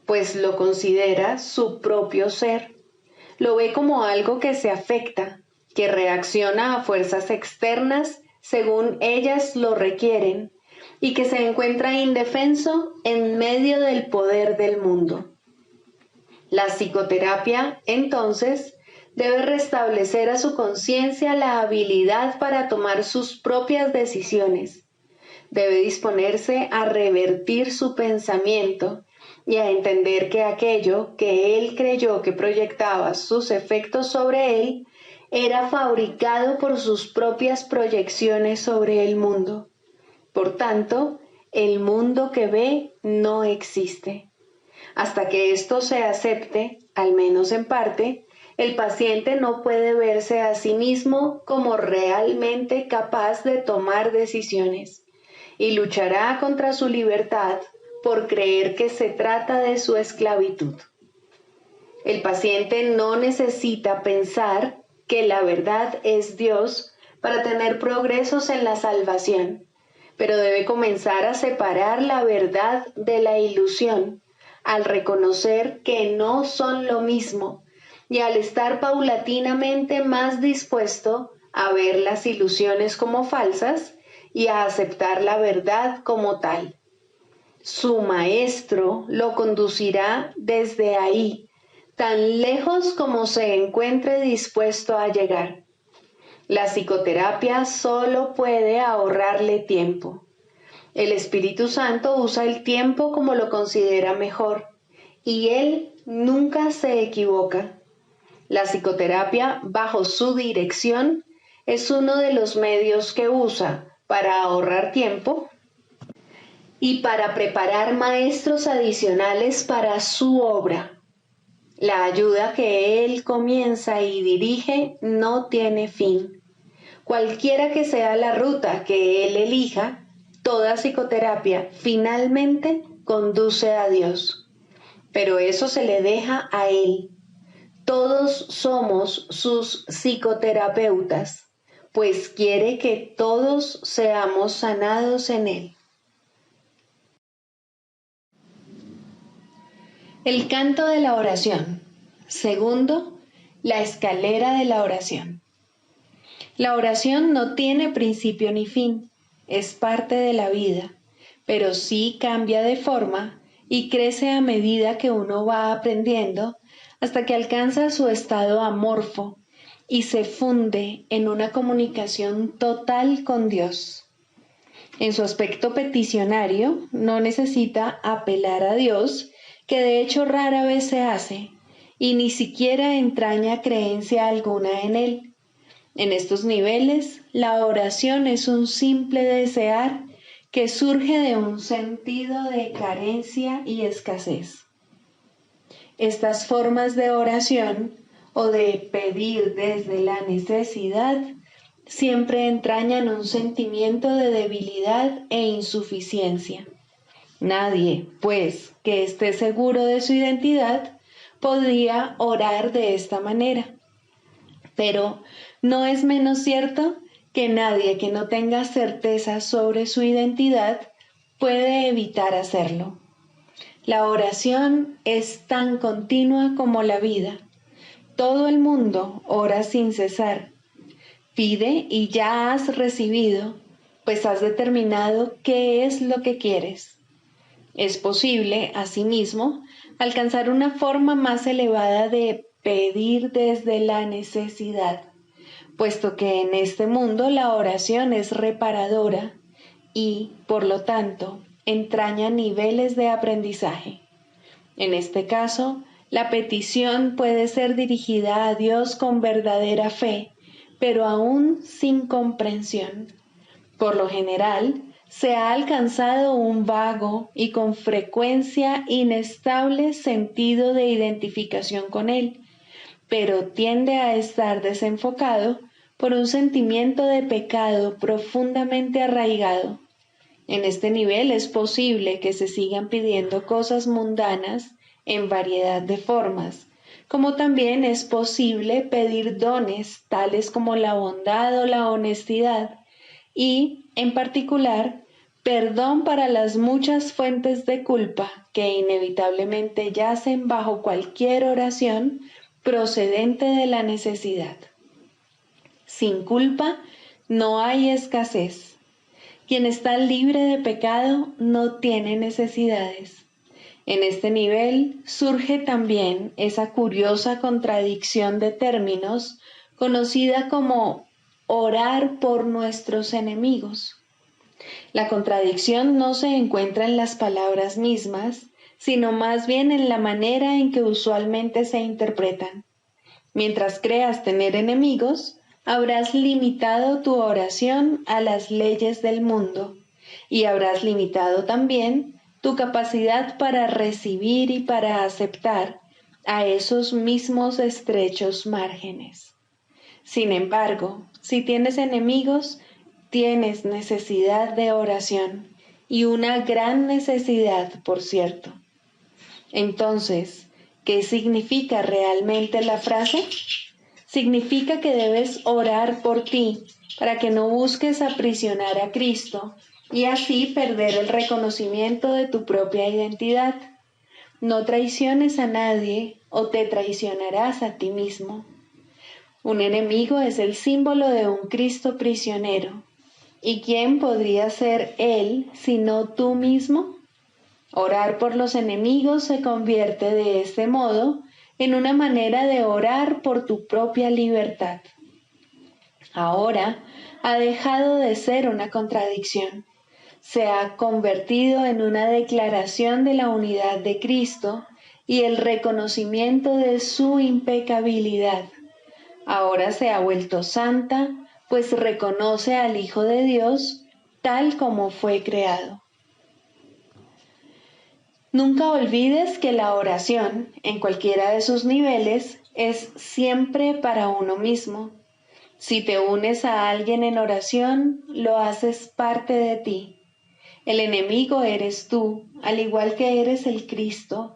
pues lo considera su propio ser. Lo ve como algo que se afecta, que reacciona a fuerzas externas según ellas lo requieren y que se encuentra indefenso en medio del poder del mundo. La psicoterapia, entonces, debe restablecer a su conciencia la habilidad para tomar sus propias decisiones. Debe disponerse a revertir su pensamiento y a entender que aquello que él creyó que proyectaba sus efectos sobre él era fabricado por sus propias proyecciones sobre el mundo. Por tanto, el mundo que ve no existe. Hasta que esto se acepte, al menos en parte, el paciente no puede verse a sí mismo como realmente capaz de tomar decisiones y luchará contra su libertad por creer que se trata de su esclavitud. El paciente no necesita pensar que la verdad es Dios para tener progresos en la salvación, pero debe comenzar a separar la verdad de la ilusión al reconocer que no son lo mismo y al estar paulatinamente más dispuesto a ver las ilusiones como falsas y a aceptar la verdad como tal. Su maestro lo conducirá desde ahí, tan lejos como se encuentre dispuesto a llegar. La psicoterapia solo puede ahorrarle tiempo. El Espíritu Santo usa el tiempo como lo considera mejor, y él nunca se equivoca. La psicoterapia, bajo su dirección, es uno de los medios que usa para ahorrar tiempo y para preparar maestros adicionales para su obra. La ayuda que él comienza y dirige no tiene fin. Cualquiera que sea la ruta que él elija, toda psicoterapia finalmente conduce a Dios. Pero eso se le deja a él. Todos somos sus psicoterapeutas, pues quiere que todos seamos sanados en Él. El canto de la oración. Segundo, la escalera de la oración. La oración no tiene principio ni fin, es parte de la vida, pero sí cambia de forma y crece a medida que uno va aprendiendo hasta que alcanza su estado amorfo y se funde en una comunicación total con Dios. En su aspecto peticionario, no necesita apelar a Dios, que de hecho rara vez se hace, y ni siquiera entraña creencia alguna en Él. En estos niveles, la oración es un simple desear que surge de un sentido de carencia y escasez. Estas formas de oración o de pedir desde la necesidad siempre entrañan un sentimiento de debilidad e insuficiencia. Nadie, pues, que esté seguro de su identidad, podría orar de esta manera. Pero no es menos cierto que nadie que no tenga certeza sobre su identidad puede evitar hacerlo. La oración es tan continua como la vida. Todo el mundo ora sin cesar. Pide y ya has recibido, pues has determinado qué es lo que quieres. Es posible, asimismo, alcanzar una forma más elevada de pedir desde la necesidad, puesto que en este mundo la oración es reparadora y, por lo tanto, entraña niveles de aprendizaje. En este caso, la petición puede ser dirigida a Dios con verdadera fe, pero aún sin comprensión. Por lo general, se ha alcanzado un vago y con frecuencia inestable sentido de identificación con Él, pero tiende a estar desenfocado por un sentimiento de pecado profundamente arraigado. En este nivel es posible que se sigan pidiendo cosas mundanas en variedad de formas, como también es posible pedir dones tales como la bondad o la honestidad y, en particular, perdón para las muchas fuentes de culpa que inevitablemente yacen bajo cualquier oración procedente de la necesidad. Sin culpa no hay escasez. Quien está libre de pecado no tiene necesidades. En este nivel surge también esa curiosa contradicción de términos conocida como orar por nuestros enemigos. La contradicción no se encuentra en las palabras mismas, sino más bien en la manera en que usualmente se interpretan. Mientras creas tener enemigos, habrás limitado tu oración a las leyes del mundo y habrás limitado también tu capacidad para recibir y para aceptar a esos mismos estrechos márgenes. Sin embargo, si tienes enemigos, tienes necesidad de oración y una gran necesidad, por cierto. Entonces, ¿qué significa realmente la frase? Significa que debes orar por ti para que no busques aprisionar a Cristo y así perder el reconocimiento de tu propia identidad. No traiciones a nadie o te traicionarás a ti mismo. Un enemigo es el símbolo de un Cristo prisionero. ¿Y quién podría ser él sino tú mismo? Orar por los enemigos se convierte de este modo en una manera de orar por tu propia libertad. Ahora ha dejado de ser una contradicción. Se ha convertido en una declaración de la unidad de Cristo y el reconocimiento de su impecabilidad. Ahora se ha vuelto santa, pues reconoce al Hijo de Dios tal como fue creado. Nunca olvides que la oración, en cualquiera de sus niveles, es siempre para uno mismo. Si te unes a alguien en oración, lo haces parte de ti. El enemigo eres tú, al igual que eres el Cristo.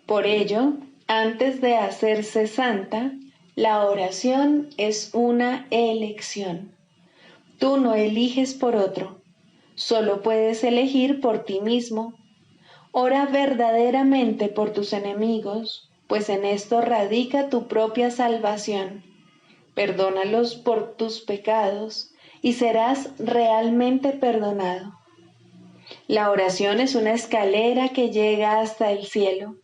Por ello, Antes de hacerse santa, la oración es una elección. Tú no eliges por otro, solo puedes elegir por ti mismo. Ora verdaderamente por tus enemigos, pues en esto radica tu propia salvación. Perdónalos por tus pecados y serás realmente perdonado. La oración es una escalera que llega hasta el cielo.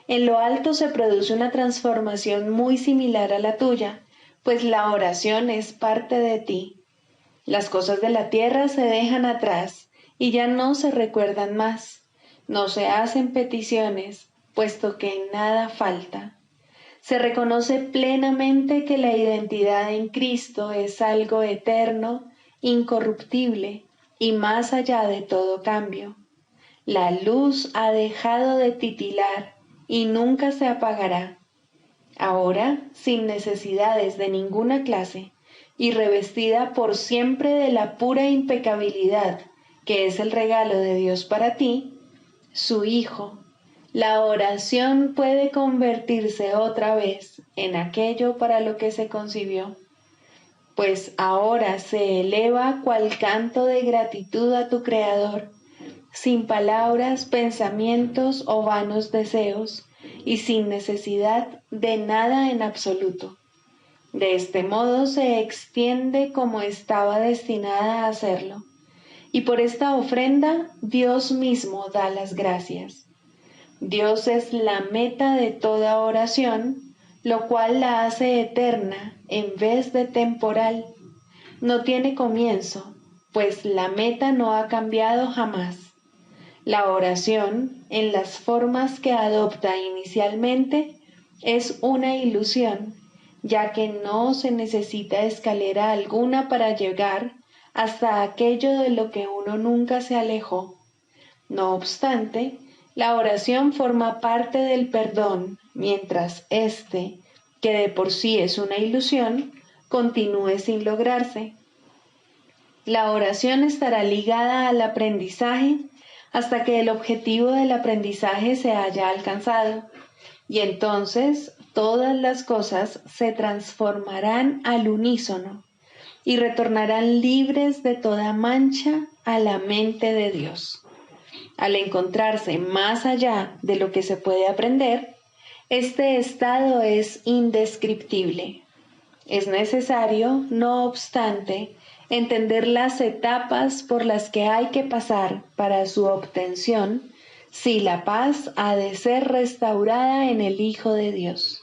En lo alto se produce una transformación muy similar a la tuya, pues la oración es parte de ti. Las cosas de la tierra se dejan atrás y ya no se recuerdan más. No se hacen peticiones, puesto que en nada falta. Se reconoce plenamente que la identidad en Cristo es algo eterno, incorruptible y más allá de todo cambio. La luz ha dejado de titilar y nunca se apagará. Ahora, sin necesidades de ninguna clase y revestida por siempre de la pura impecabilidad que es el regalo de Dios para ti, su Hijo, la oración puede convertirse otra vez en aquello para lo que se concibió, pues ahora se eleva cual canto de gratitud a tu Creador, sin palabras, pensamientos o vanos deseos, y sin necesidad de nada en absoluto. De este modo se extiende como estaba destinada a hacerlo, y por esta ofrenda Dios mismo da las gracias. Dios es la meta de toda oración, lo cual la hace eterna en vez de temporal. No tiene comienzo, pues la meta no ha cambiado jamás. La oración, en las formas que adopta inicialmente, es una ilusión, ya que no se necesita escalera alguna para llegar hasta aquello de lo que uno nunca se alejó. No obstante, la oración forma parte del perdón, mientras éste, que de por sí es una ilusión, continúe sin lograrse. La oración estará ligada al aprendizaje hasta que el objetivo del aprendizaje se haya alcanzado, y entonces todas las cosas se transformarán al unísono y retornarán libres de toda mancha a la mente de Dios. Al encontrarse más allá de lo que se puede aprender, este estado es indescriptible. Es necesario, no obstante, entender las etapas por las que hay que pasar para su obtención, si la paz ha de ser restaurada en el Hijo de Dios,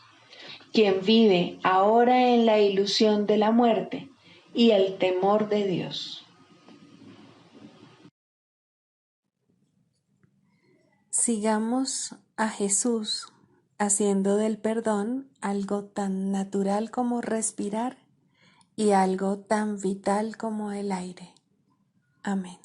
quien vive ahora en la ilusión de la muerte y el temor de Dios. Sigamos a Jesús haciendo del perdón algo tan natural como respirar y algo tan vital como el aire. Amén.